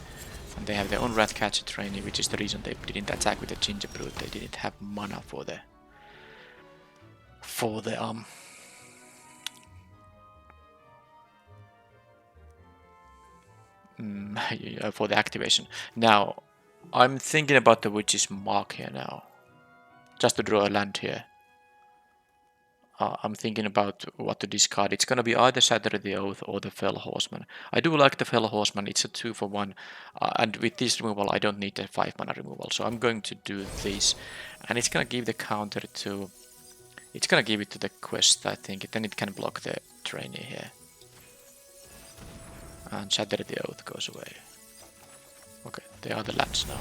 And they have their own Ratcatcher trainee, which is the reason they didn't attack with the Ginger Brute. They didn't have mana for the activation. Now, I'm thinking about the Witch's Mark here now. Just to draw a land here. I'm thinking about what to discard. It's gonna be either Shatter the Oath or the Fell Horseman. I do like the Fell Horseman. It's a 2 for 1, and with this removal, I don't need a 5 mana removal. So I'm going to do this, and it's gonna give the counter to. It's gonna give it to the quest, I think. Then it can block the trainee here, and Shatter the Oath goes away. Okay, they are the lands now.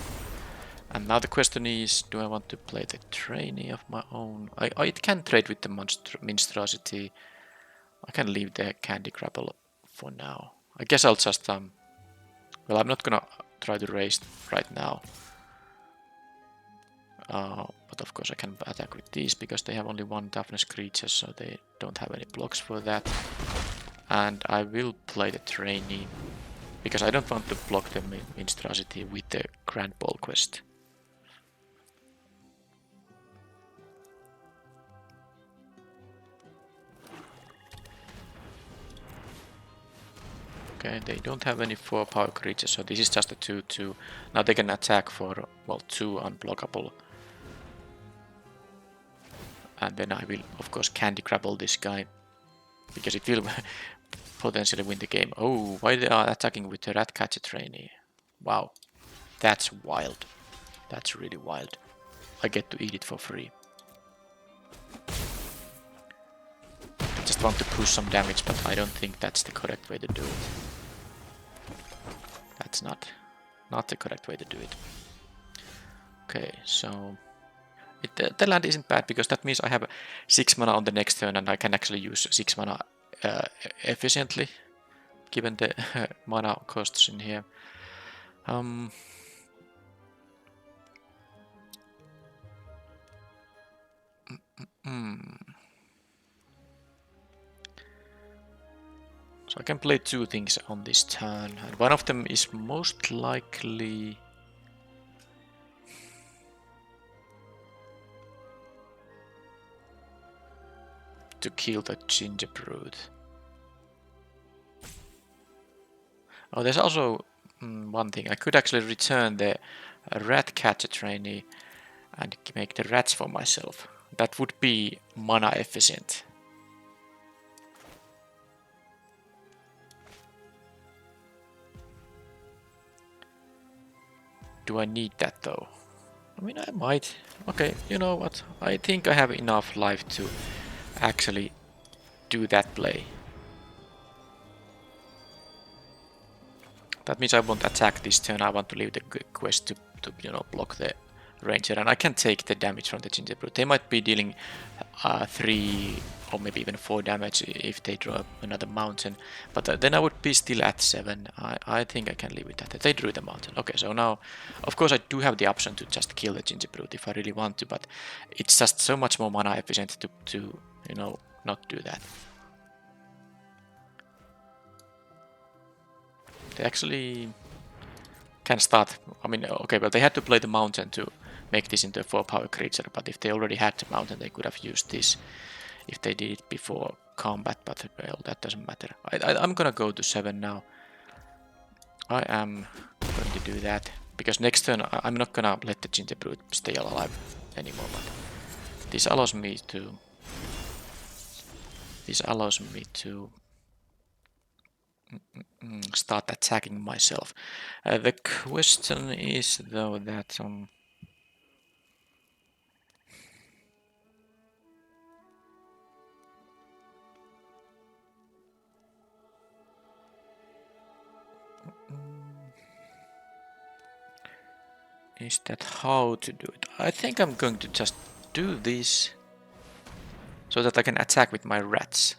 And now the question is, do I want to play the trainee of my own? It can trade with the monstrosity. I can leave the candy grapple for now. I guess I'll just well, I'm not gonna try to raise right now. But of course I can attack with these because they have only 1 toughness creature, so they don't have any blocks for that. And I will play the trainee because I don't want to block the monstrosity with the Grand Ball quest. Okay, they don't have any 4 power creatures, so this is just a 2-2. Now they can attack for, well, 2 unblockable. And then I will, of course, candy grapple this guy, because it will potentially win the game. Oh, why they are attacking with the Ratcatcher trainee? Wow, that's wild. That's really wild. I get to eat it for free. I just want to push some damage, but I don't think that's the correct way to do it. That's not the correct way to do it. Okay, so the land isn't bad because that means I have 6 mana on the next turn and I can actually use 6 mana efficiently, given the mana costs in here. So I can play 2 things on this turn, and one of them is most likely to kill the Gingerbrute. Oh, there's also one thing. I could actually return the Ratcatcher trainee and make the rats for myself. That would be mana efficient. Do I need that though? I mean, I might. Okay, you know what? I think I have enough life to actually do that play. That means I won't attack this turn. I want to leave the quest to you know, block the ranger, and I can take the damage from the Gingerbrute. They might be dealing 3 or maybe even 4 damage if they draw another mountain, but then I would be still at 7. I think I can live with that. They drew the mountain. Okay, so now, of course, I do have the option to just kill the Gingerbrute if I really want to, but it's just so much more mana efficient to you know, not do that. They actually can start. I mean, okay, well, they had to play the mountain to make this into a 4 power creature, but if they already had the mountain, they could have used this if they did it before combat, but well, that doesn't matter. I'm gonna go to 7 now. I am going to do that, because next turn I'm not gonna let the Gingerbrute stay alive anymore, but this allows me to start attacking myself. The question is though that is that how to do it. I think I'm going to just do this so that I can attack with my rats.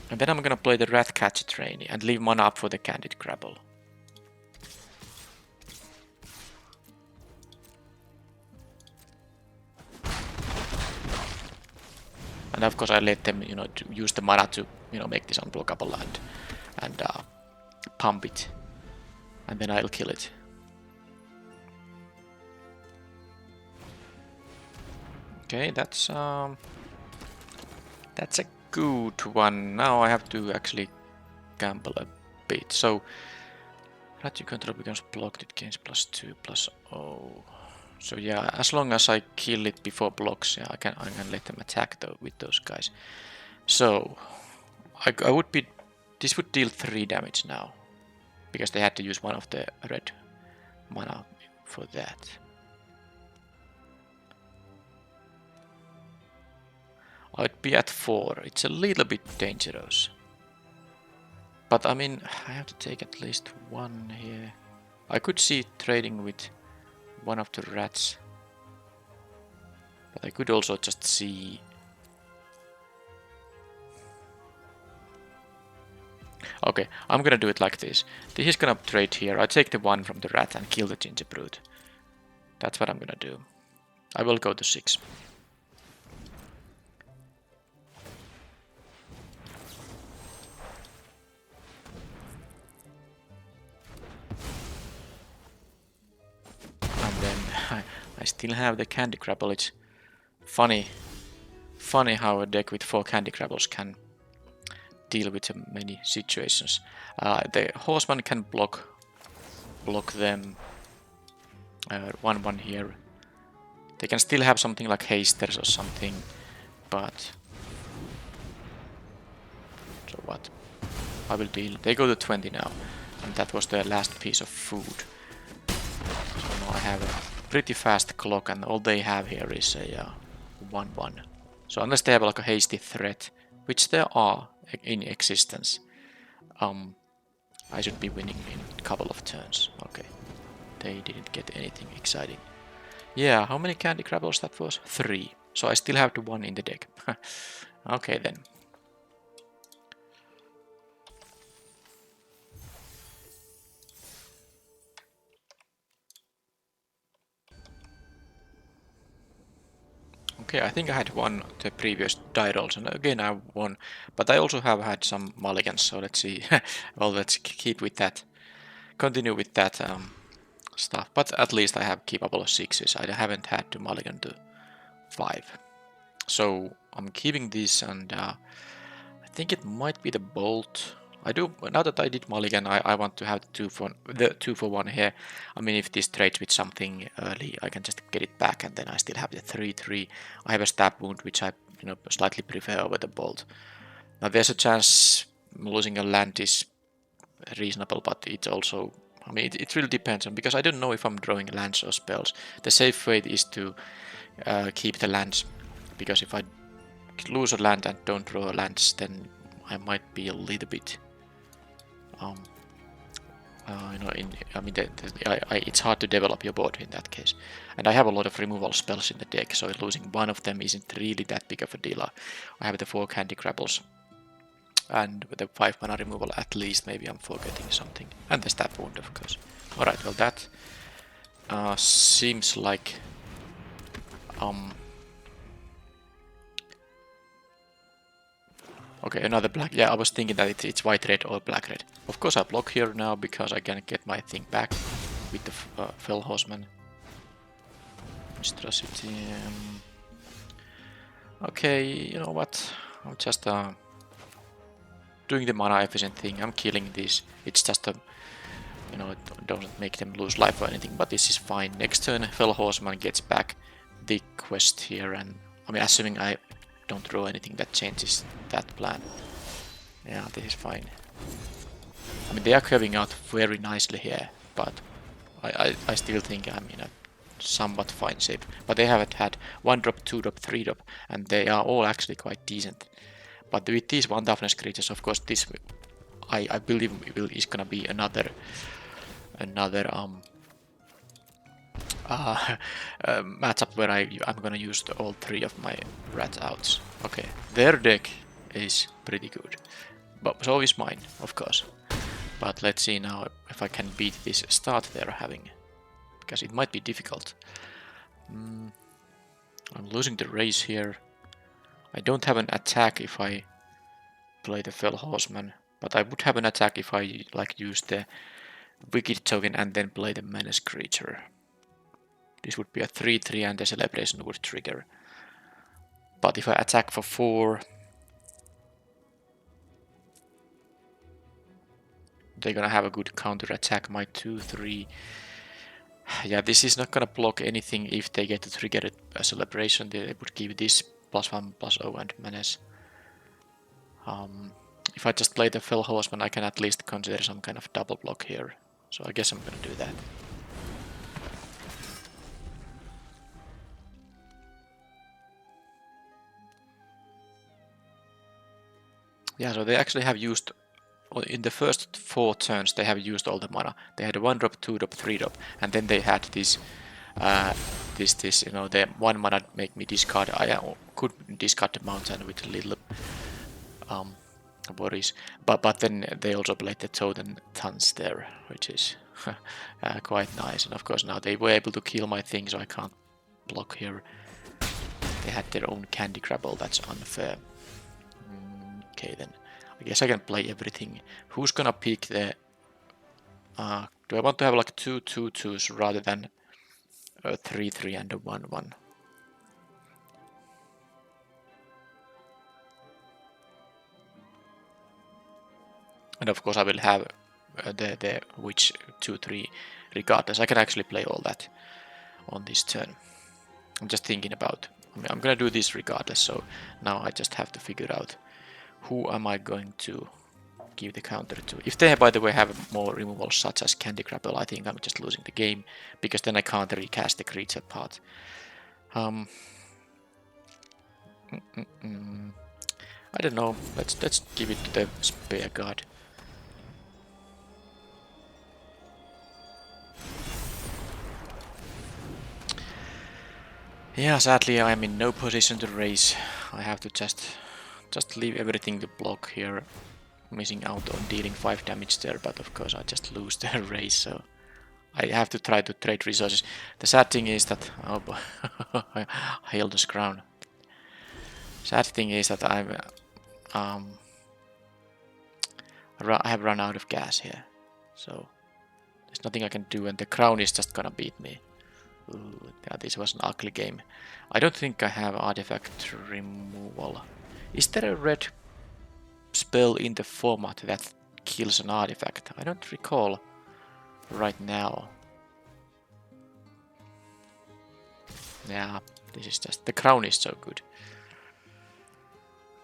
And then I'm gonna play the Ratcatcher trainee and leave mana up for the Candy Grapple. And of course I let them, you know, to use the mana to, you know, make this unblockable and pump it. And then I'll kill it. Okay, that's a good one. Now I have to actually gamble a bit. So Rat you control becomes blocked, it gains +2/+0. So yeah, as long as I kill it before blocks, yeah, I can let them attack though with those guys. So I would be, this would deal 3 damage now, because they had to use one of the red mana for that. I'd be at 4. It's a little bit dangerous. But I mean, I have to take at least 1 here. I could see trading with one of the rats. But I could also just see... Okay, I'm gonna do it like this. This is gonna trade here. I take the 1 from the rat and kill the ginger brute. That's what I'm gonna do. I will go to 6. And then I still have the candy grapple. It's funny how a deck with 4 candy grapples can deal with many situations. The horseman can block them. 1/1 here. They can still have something like hasters or something, but so what? I will deal. They go to 20 now, and that was the last piece of food. So now I have a pretty fast clock, and all they have here is a 1/1. So unless they have like a hasty threat, which there are in existence, I should be winning in a couple of turns. Okay, they didn't get anything exciting. Yeah, how many candy grapplers that was? 3. So I still have the 1 in the deck. Okay then. Okay, I think I had won the previous die rolls, and again I won. But I also have had some mulligans, so let's see. Well, let's keep with that. Continue with that stuff. But at least I have keepable 6s. I haven't had to mulligan to 5. So I'm keeping this, and I think it might be the bolt. I do, now that I did mulligan, I want to have the 2 for 1 here. I mean, if this trades with something early, I can just get it back, and then I still have the 3/3. I have a stab wound, which I slightly prefer over the bolt. Now there's a chance losing a land is reasonable, but it's also, I mean, it really depends on, because I don't know if I'm drawing lands or spells. The safe way is to keep the lands, because if I lose a land and don't draw lands, then I might be a little bit it's hard to develop your board in that case. And I have a lot of removal spells in the deck, so losing one of them isn't really that big of a deal. I have the 4 candy grapples, and with the 5 mana removal at least, maybe I'm forgetting something. And the stab wound, of course. Alright, well that seems like okay, another black. Yeah, I was thinking that it's white-red or black-red. Of course I block here now, because I can get my thing back with the Fell Horseman. Monstrosity. Okay, you know what? I'm just doing the mana efficient thing. I'm killing these. It's just a, it doesn't make them lose life or anything, but this is fine. Next turn, Fell Horseman gets back the quest here, and I mean, assuming I don't draw anything that changes that plan. Yeah, this is fine. I mean, they are curving out very nicely here, but I still think I'm in a somewhat fine shape. But they haven't had 1-drop, 2-drop, 3-drop, and they are all actually quite decent. But with these 1 toughness creatures, of course, this I believe is gonna be another matchup where I'm gonna use all 3 of my rat outs. Okay, their deck is pretty good, but so is mine, of course. But let's see now if I can beat this start they're having, because it might be difficult. I'm losing the race here. I don't have an attack if I play the Fell Horseman, but I would have an attack if I use the Wicked token and then play the Menace creature. This would be a 3/3 and the Celebration would trigger. But if I attack for 4, they're gonna have a good counter attack. My 2/3 Yeah, this is not gonna block anything if they get to trigger it a celebration. They would give this +1/+0 and menace. If I just play the Fell Horseman, I can at least consider some kind of double block here. So I guess I'm gonna do that. Yeah, so they actually have used, in the first 4 turns, they have used all the mana. They had a 1-drop, 2-drop, 3-drop, and then they had this, you know, the 1 mana make me discard. I could discard the mountain with little worries, but then they also played the Totem Tons there, which is quite nice. And of course now they were able to kill my thing, so I can't block here. They had their own Candy Grapple, that's unfair. Okay, then I guess I can play everything. Who's gonna pick the... do I want to have like 2 2/2s rather than a 3/3 and a 1/1? And of course I will have the which 2/3 regardless. I can actually play all that on this turn. I'm just thinking about... I mean, I'm gonna do this regardless, so now I just have to figure out who am I going to give the counter to. If they, by the way, have more removals such as Candy Grapple, I think I'm just losing the game, because then I can't recast the creature part. I don't know. Let's give it to the Spear God. Yeah, sadly I'm in no position to raise. I have to just leave everything to block here, missing out on dealing 5 damage there, but of course I just lose the raise, so I have to try to trade resources. The sad thing is that... oh boy, Hilda's Crown. Sad thing is that I have run out of gas here, so there's nothing I can do, and the crown is just gonna beat me. Ooh, yeah, this was an ugly game. I don't think I have artifact removal. Is there a red spell in the format that kills an artifact? I don't recall right now. Yeah, this is just... the crown is so good.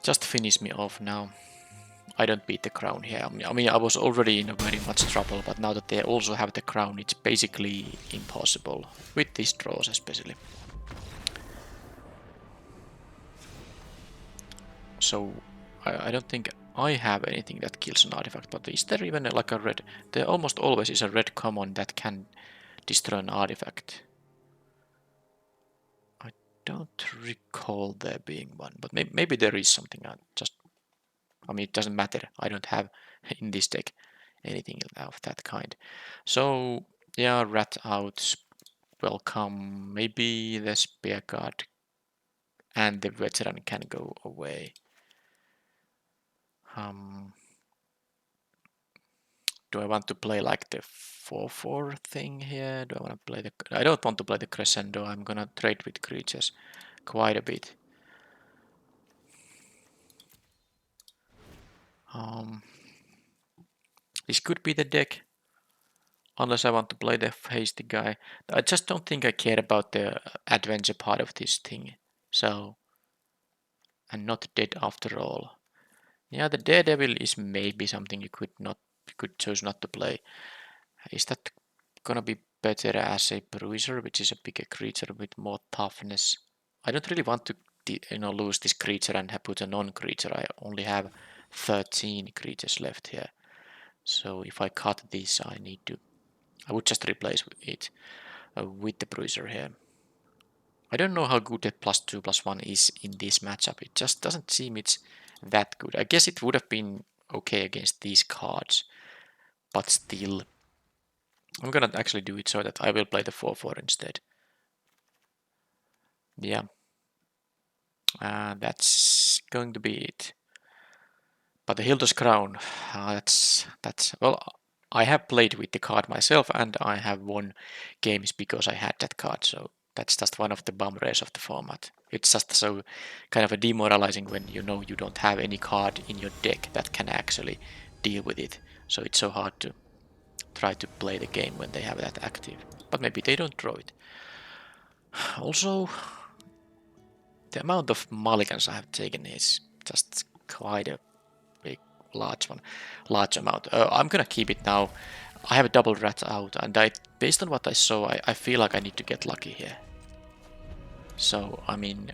Just finish me off now. I don't beat the crown here. I mean, I was already in a very much trouble, but now that they also have the crown, it's basically impossible. With these draws especially. So, I don't think I have anything that kills an artifact, but is there even like a red... there almost always is a red common that can destroy an artifact. I don't recall there being one, but maybe there is something. I mean, it doesn't matter. I don't have in this deck anything of that kind. So, yeah, rat out. Welcome. Maybe the Spear God and the veteran can go away. Do I want to play like the 4/4 thing here? Do I want to play the... I don't want to play the Crescendo. I'm gonna trade with creatures quite a bit. This could be the deck, unless I want to play the hasty guy. I just don't think I care about the adventure part of this thing. So, and not dead after all. Yeah, the Daredevil is maybe something you could choose not to play. Is that gonna be better as a bruiser, which is a bigger creature with more toughness? I don't really want to, lose this creature and put a non-creature. I only have 13 creatures left here. So if I cut this, I would just replace it with the bruiser here. I don't know how good the +2/+1 is in this matchup. It just doesn't seem it's that good. I guess it would have been okay against these cards, but still. I'm gonna actually do it so that I will play the 4/4 instead. Yeah. That's going to be it. But the Hilda's Crown, that's well, I have played with the card myself, and I have won games because I had that card. So that's just one of the bumrays of the format. It's just so kind of a demoralizing when you know you don't have any card in your deck that can actually deal with it. So it's so hard to try to play the game when they have that active. But maybe they don't draw it. Also, the amount of mulligans I have taken is just quite a big, large amount. I'm gonna keep it now. I have a double rat out, and based on what I saw, I feel like I need to get lucky here. So, I mean,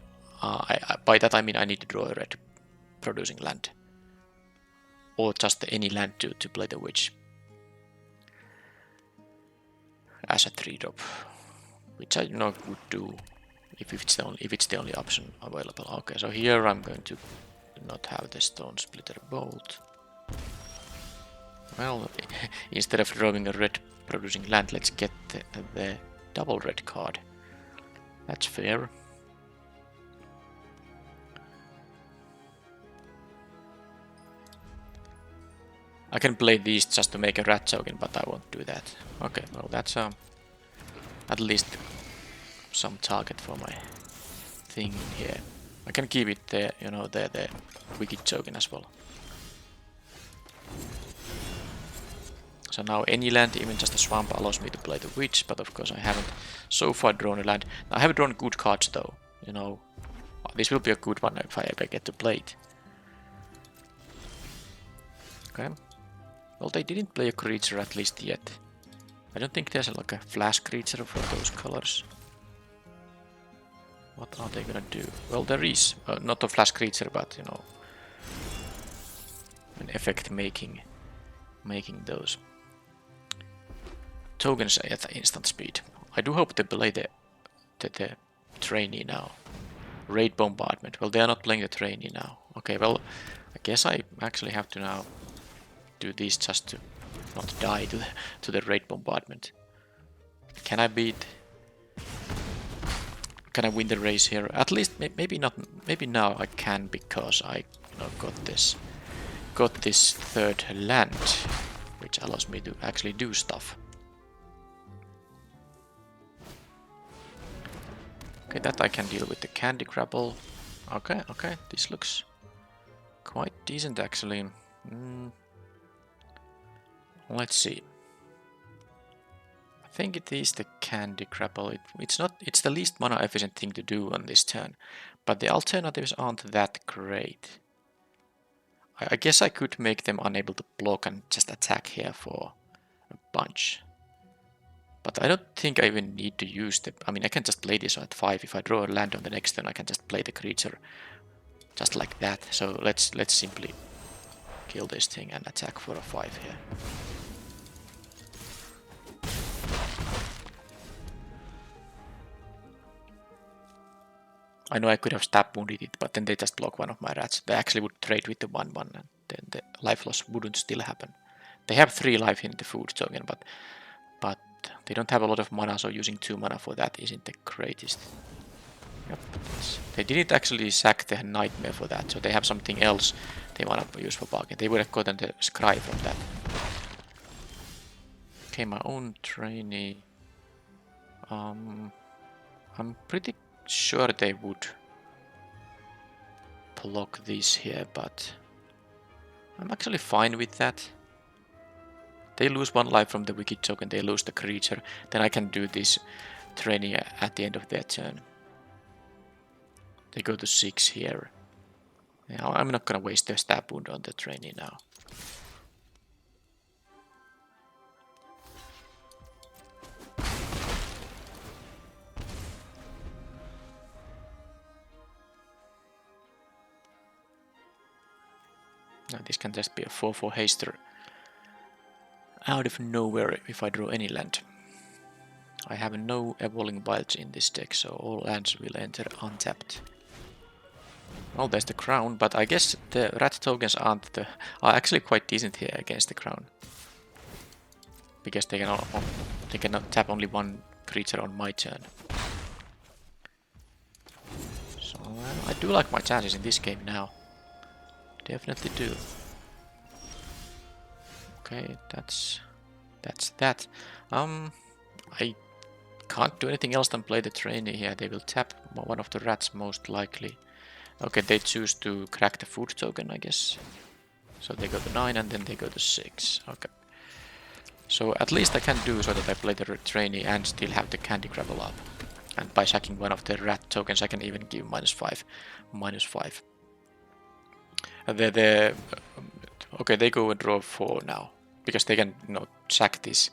by that I mean I need to draw a red producing land. Or just any land to play the witch. As a 3-drop. Which I would do if it's the only option available. Okay, so here I'm going to not have the stone splitter bolt. Well, instead of drawing a red producing land, let's get the double red card. That's fair. I can play these just to make a rat token, but I won't do that. Okay, well that's at least some target for my thing here. I can keep it there, you know, the wicked token as well. So now any land, even just a swamp, allows me to play the witch, but of course I haven't so far drawn a land. Now, I have drawn good cards though, you know. This will be a good one if I ever get to play it. Okay. Well, they didn't play a creature at least yet. I don't think there's like a flash creature for those colors. What are they gonna do? Well, there is. Not a flash creature, but, you know, an effect making those tokens at instant speed. I do hope they play the trainee now. Raid bombardment. Well, they are not playing the trainee now. Okay, well, I guess I actually have to now do this just to not die to the raid bombardment. Can I beat? Can I win the race here? At least maybe not. Maybe now I can, because I got this third land, which allows me to actually do stuff. Okay, that I can deal with the candy grapple. Okay, this looks quite decent actually. Let's see. I think it is the candy grapple. It's the least mana efficient thing to do on this turn, but the alternatives aren't that great. I guess I could make them unable to block and just attack here for a bunch. But I don't think I even need to use the... I mean, I can just play this at 5. If I draw a land on the next turn, I can just play the creature just like that. So let's simply kill this thing and attack for a 5 here. I know I could have stab wounded it, but then they just block one of my rats. They actually would trade with the 1/1 and then the life loss wouldn't still happen. They have 3 life in the food token, but they don't have a lot of mana, so using 2 mana for that isn't the greatest. Yep. They didn't actually sack the nightmare for that, so they have something else they want to use for bargain. They would have gotten the scry from that. Okay, my own trainee. I'm pretty sure they would block this here, but I'm actually fine with that. They lose 1 life from the wicked token, they lose the creature, then I can do this trainee at the end of their turn. They go to 6 here. Now, I'm not gonna waste their stab wound on the trainee now. Now this can just be a 4/4 haster out of nowhere if I draw any land. I have no Evolving Wilds in this deck, so all lands will enter untapped. Well, there's the crown, but I guess the rat tokens are actually quite decent here against the crown. Because they cannot tap only 1 creature on my turn. So I do like my chances in this game now. Definitely do. Okay, that's that. I can't do anything else than play the trainee here. They will tap one of the rats most likely. Okay, they choose to crack the food token, I guess. So they go to 9 and then they go to 6. Okay. So at least I can do so that I play the trainee and still have the candy grapple up. And by sacking one of the rat tokens, I can even give -5. -5. Okay, they go and draw 4 now. Because they can, sack this.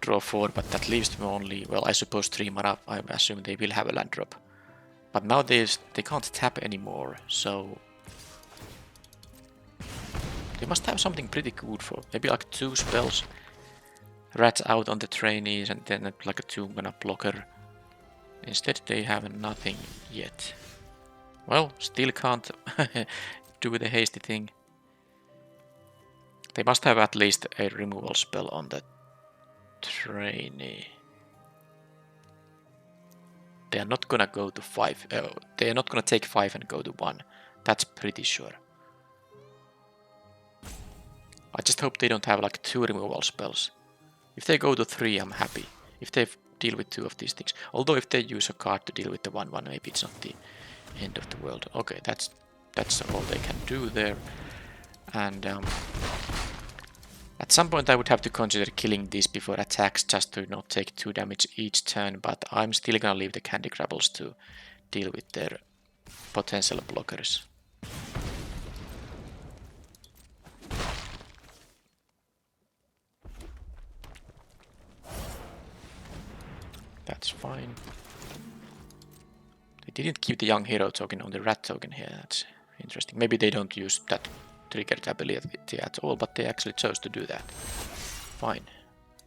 Draw 4, but that leaves them only, well, I suppose 3 mana. I assume they will have a land drop. But now they can't tap anymore, so they must have something pretty good for maybe like 2 spells. Rats out on the trainees and then like a 2 mana blocker. Instead they have nothing yet. Well, still can't do the hasty thing. They must have at least a removal spell on the trainee. They are not gonna go to 5. They are not gonna take 5 and go to 1. That's pretty sure. I just hope they don't have like 2 removal spells. If they go to 3, I'm happy. If they deal with 2 of these things. Although if they use a card to deal with the 1/1, maybe it's not the end of the world. Okay, that's all they can do there. And at some point I would have to consider killing these before attacks just to not take 2 damage each turn, but I'm still gonna leave the candy grabbles to deal with their potential blockers. That's fine. They didn't keep the young hero token on the rat token here. That's interesting. Maybe they don't use that triggered ability at all, but they actually chose to do that. Fine.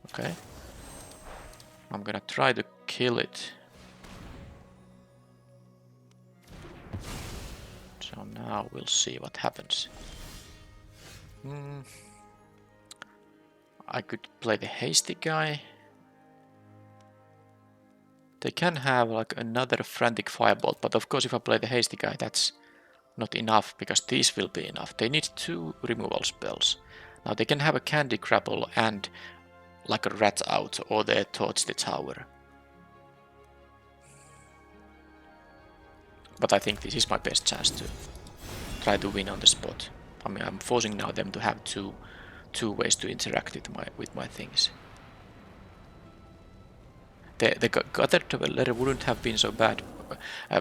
Okay. I'm gonna try to kill it. So now we'll see what happens. I could play the hasty guy. They can have like another frantic firebolt, but of course if I play the hasty guy, that's not enough because these will be enough. They need 2 removal spells. Now they can have a candy grapple and like a rat out or they torch the tower. But I think this is my best chance to try to win on the spot. I mean, I'm forcing now them to have two ways to interact with my things. The gathered letter wouldn't have been so bad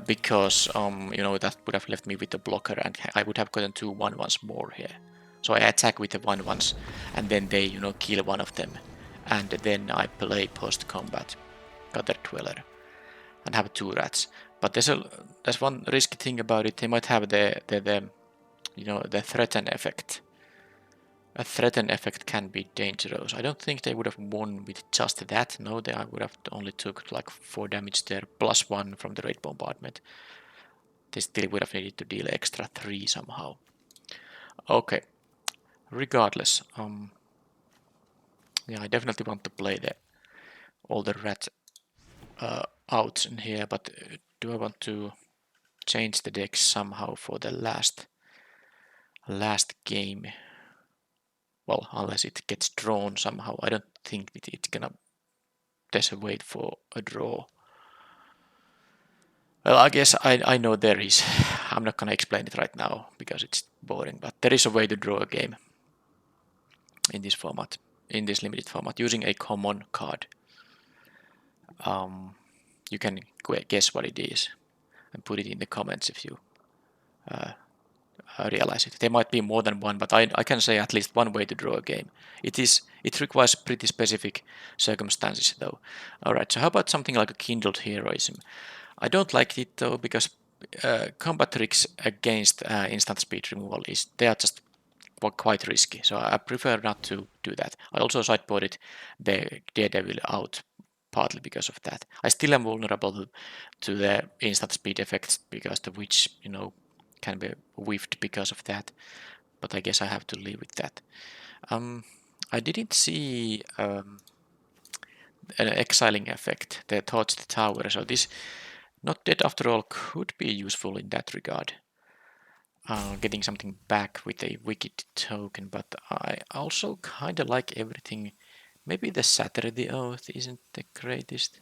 because that would have left me with the blocker and I would have gotten 2 1/1s more here. So I attack with the 1/1s and then they kill one of them and then I play post-combat Gathered Dweller and have 2 rats. But there's one risky thing about it. They might have the threaten effect. A threaten effect can be dangerous. I don't think they would have won with just that. No, I would have only took like 4 damage there, +1 from the raid bombardment. They still would have needed to deal extra 3 somehow. Okay. Regardless, yeah, I definitely want to play all the rat outs in here, but do I want to change the deck somehow for the last game? Well, unless it gets drawn somehow. I don't think it's gonna. There's a wait for a draw. Well, I guess I know there is. I'm not gonna explain it right now because it's boring, but there is a way to draw a game in this format, in this limited format, using a common card. You can guess what it is and put it in the comments if you realize it. There might be more than one, but I can say at least one way to draw a game. It requires pretty specific circumstances though. Alright, so how about something like a kindled heroism? I don't like it though because combat tricks against instant speed removal they are just quite risky, so I prefer not to do that. I also sideboarded the Daredevil out partly because of that. I still am vulnerable to the instant speed effects because the witch, can be whiffed because of that, but I guess I have to live with that. I didn't see an exiling effect, the Torch the Tower, so this not dead after all could be useful in that regard. Getting something back with a wicked token, but I also kinda like everything. Maybe the Shatter the Oath isn't the greatest.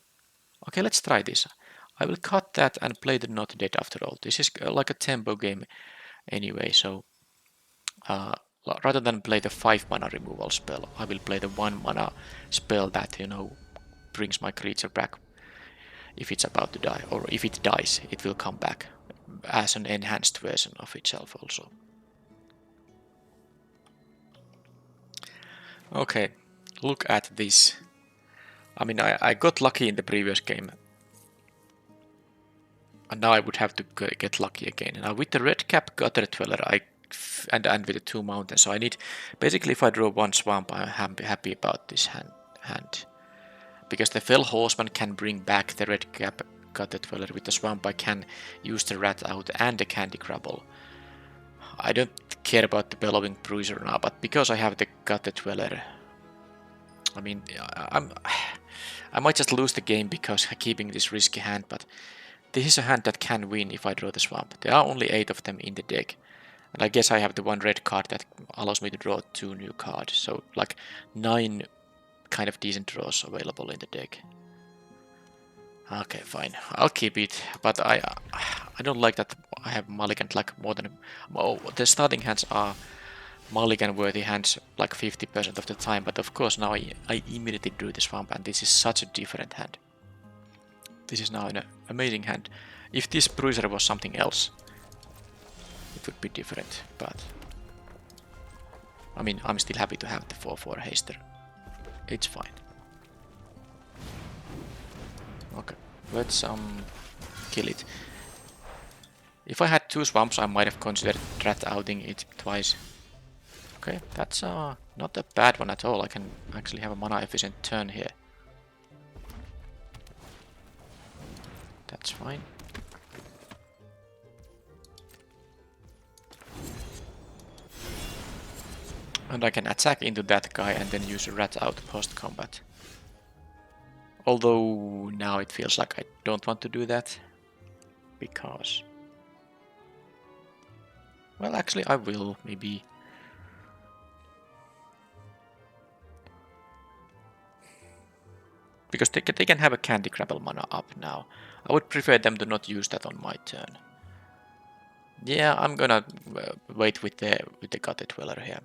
Okay, let's try this. I will cut that and play the Not Dead after all. This is like a tempo game anyway, so rather than play the 5 mana removal spell, I will play the 1 mana spell that, you know, brings my creature back if it's about to die, or if it dies, it will come back as an enhanced version of itself also. Okay, look at this. I mean, I got lucky in the previous game, and now I would have to get lucky again. Now with the red cap Gutter Dweller, and with the 2 mountains, so I need, basically if I draw 1 swamp, I'm happy about this hand. Because the Fell Horseman can bring back the red cap Gutter Dweller. With the swamp I can use the rat out and the candy grapple. I don't care about the Bellowing Bruiser now, but because I have the Gutter Dweller, I mean, I might just lose the game because keeping this risky hand, but this is a hand that can win if I draw the swamp. There are only 8 of them in the deck. And I guess I have the 1 red card that allows me to draw 2 new cards. So like 9 kind of decent draws available in the deck. Okay, fine. I'll keep it. But I don't like that I have mulligan like more than... Oh, the starting hands are mulligan worthy hands like 50% of the time. But of course now I immediately drew the swamp, and this is such a different hand. This is now an amazing hand. If this bruiser was something else, it would be different, but I mean, I'm still happy to have the 4/4 haster. It's fine. Okay, let's kill it. If I had 2 swamps, I might have considered rat outing it twice. Okay, that's not a bad one at all. I can actually have a mana efficient turn here. That's fine. And I can attack into that guy and then use a rat out post-combat. Although now it feels like I don't want to do that. Because... well, actually I will, maybe. Because they can have a candy grapple mana up now. I would prefer them to not use that on my turn. Yeah, I'm gonna wait with the Gutter Dweller here.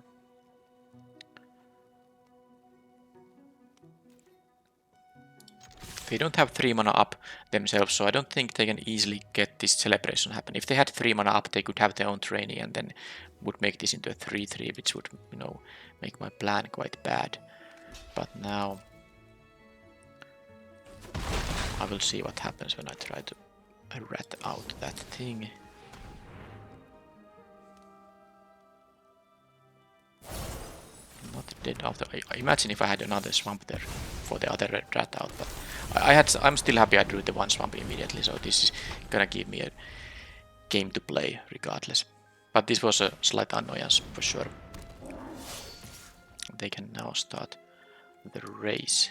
They don't have 3 mana up themselves, so I don't think they can easily get this celebration happen. If they had 3 mana up, they could have their own trainee and then would make this into a 3/3, which would, you know, make my plan quite bad. But now I will see what happens when I try to rat out that thing. Not dead after. I imagine if I had another swamp there for the other rat out, but I'm still happy I drew the 1 swamp immediately, so this is gonna give me a game to play regardless. But this was a slight annoyance for sure. They can now start the race.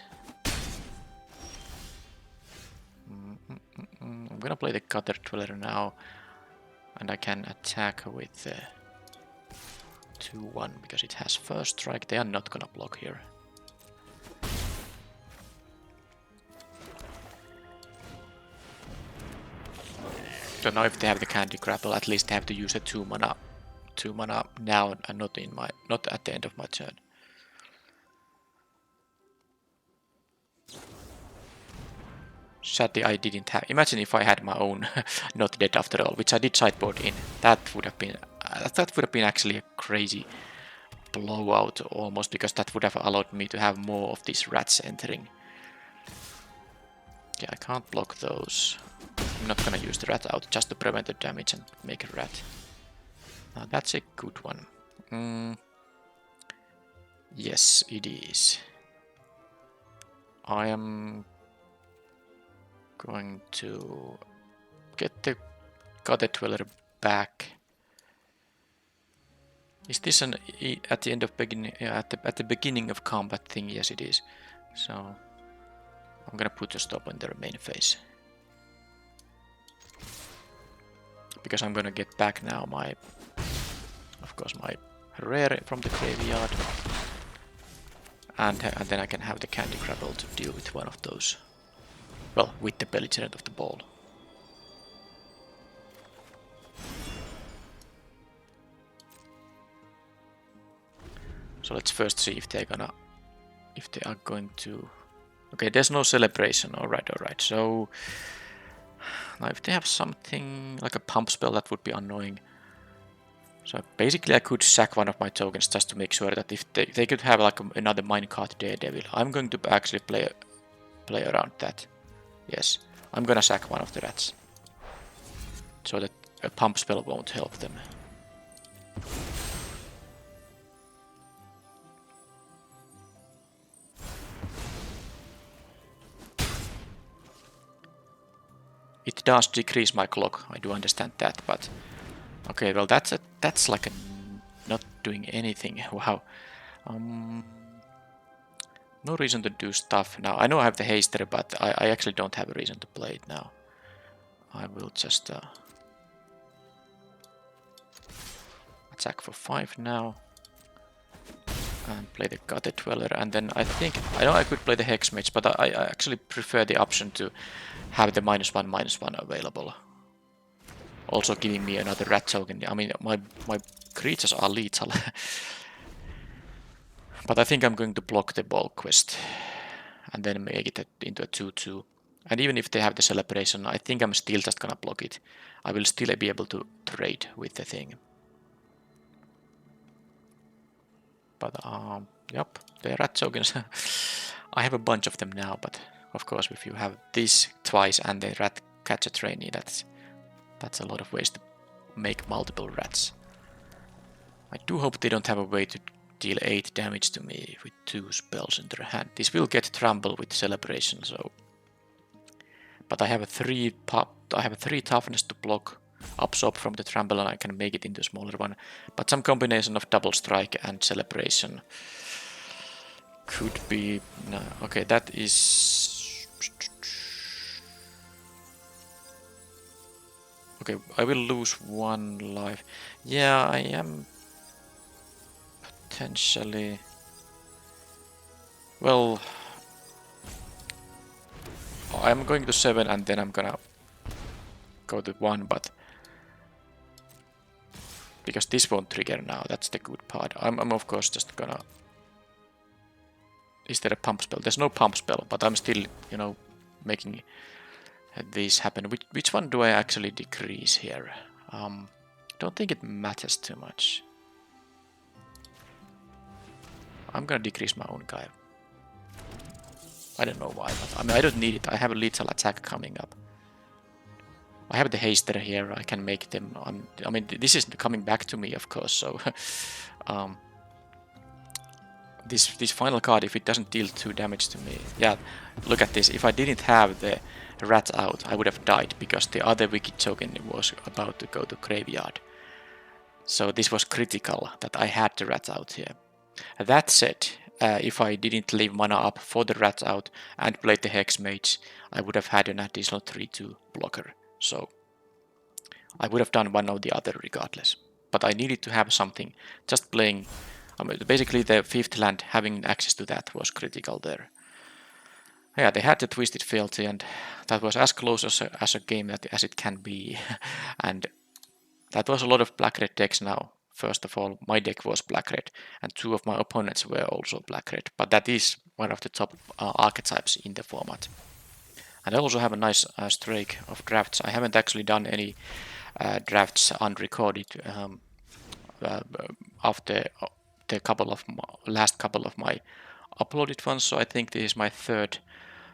I'm gonna play the Gutter Dweller now, and I can attack with the 2/1 because it has first strike. They are not gonna block here. So now if they have the candy grapple, at least they have to use a 2 mana now and not at the end of my turn. Sadly I didn't have. Imagine if I had my own not dead after all, which I did sideboard in. That would have been actually a crazy blowout almost, because that would have allowed me to have more of these rats entering. Okay, I can't block those. I'm not gonna use the rat out just to prevent the damage and make a rat. Now that's a good one. Yes, it is. I am going to get the Gutter Dweller back. Is this an at the end of beginning at the beginning of combat thing? Yes, it is. So I'm gonna put a stop on the main phase because I'm gonna get back now my, of course, my rare from the graveyard, and then I can have the candy grapple to deal with one of those. Well, with the belligerent of the ball. So let's first see if they are going to. Okay, there's no celebration. All right. So now if they have something like a pump spell, that would be annoying. So basically, I could sack one of my tokens just to make sure that if they could have like another minecart Daredevil. I'm going to actually play around that. Yes, I'm gonna sack one of the rats so that a pump spell won't help them. It does decrease my clock, I do understand that, but okay, well that's like not doing anything. Wow. No reason to do stuff now. I know I have the haster, but I actually don't have a reason to play it now. I will just attack for 5 now and play the Gutter Dweller, and then I know I could play the Hex Mage, but I actually prefer the option to have the -1/-1 available. Also giving me another rat token. I mean, my creatures are lethal. But I think I'm going to block the Bulk Quest and then make it into a 2/2. And even if they have the celebration, I think I'm still just gonna block it. I will still be able to trade with the thing. But yep, the rat tokens. I have a bunch of them now, but of course if you have this twice and the rat catcher trainee, that's a lot of ways to make multiple rats. I do hope they don't have a way to deal 8 damage to me with 2 spells in their hand. This will get trample with celebration, so. But I have a 3 toughness to block, absorb from the trample, and I can make it into a smaller one. But some combination of double strike and celebration could be. No, okay, that is. Okay, I will lose 1 life. Yeah, I am potentially. Well, I'm going to 7 and then I'm gonna go to 1, but because this won't trigger now, that's the good part. I'm of course just gonna. Is there a pump spell? There's no pump spell, but I'm still, you know, making this happen. Which one do I actually decrease here? Don't think it matters too much. I'm gonna decrease my own guy. I don't know why, but I mean, I don't need it. I have a lethal attack coming up. I have the haster here. I can make them. I mean, this is coming back to me, of course. So, this final card, if it doesn't deal 2 damage to me, yeah. Look at this. If I didn't have the rat out, I would have died because the other wicked token was about to go to graveyard. So this was critical that I had the rat out here. That said, if I didn't leave mana up for the rat out and played the Hex Mage, I would have had an additional 3/2 blocker. So I would have done one or the other regardless. But I needed to have something. Just playing, I mean, basically the 5th land, having access to that was critical there. Yeah, they had the Twisted Fealty, and that was as close as a game as it can be. And that was a lot of black-red decks now. First of all, my deck was black-red, and 2 of my opponents were also black-red. But that is one of the top archetypes in the format. And I also have a nice streak of drafts. I haven't actually done any drafts unrecorded after the last couple of my uploaded ones. So I think this is my 3rd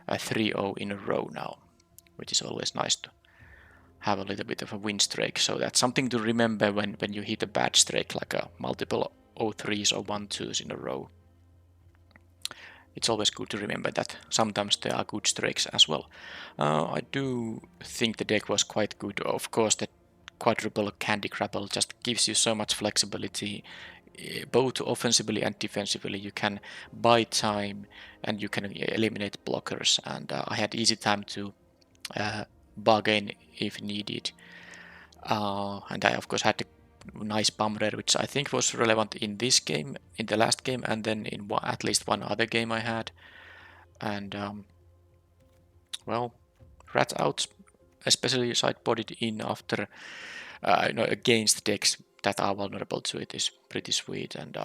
3-0 in a row now, which is always nice to have a little bit of a win streak. So that's something to remember when you hit a bad streak, like a multiple 0-3s or 1-2s in a row. It's always good to remember that sometimes there are good streaks as well. I do think the deck was quite good. Of course, the quadruple Candy Grapple just gives you so much flexibility, both offensively and defensively. You can buy time and you can eliminate blockers, and I had easy time to bargain if needed. And I of course had a nice bomb rare, which I think was relevant in this game, in the last game, and then in at least one other game I had. And well, rat out, especially sideboarded in after against decks that are vulnerable to it, is pretty sweet. And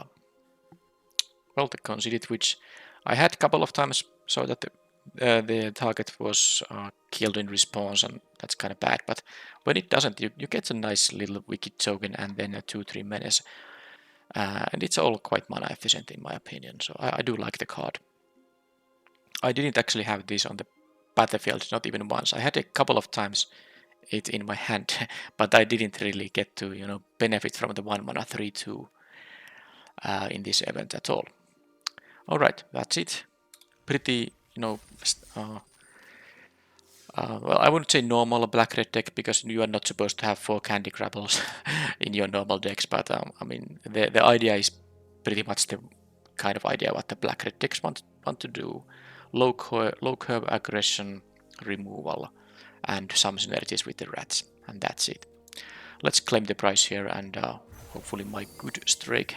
well, the conceded, which I had a couple of times, so that the target was killed in response, and that's kind of bad. But when it doesn't, you get a nice little wicked token and then a 2-3 menace. And it's all quite mana efficient in my opinion, so I do like the card. I didn't actually have this on the battlefield, not even once. I had a couple of times it in my hand, but I didn't really get to benefit from the 1 mana 3/2 in this event at all. Alright, that's it. Pretty, well, I wouldn't say normal black-red deck because you are not supposed to have 4 candy grapples in your normal decks, but I mean, the idea is pretty much the kind of idea what the black-red decks want to do. Low curve aggression removal and some synergies with the rats, and that's it. Let's claim the prize here, and hopefully my good streak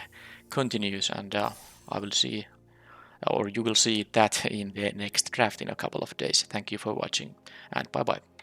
continues, and I will see, or you will see that in the next draft in a couple of days. Thank you for watching, and bye bye.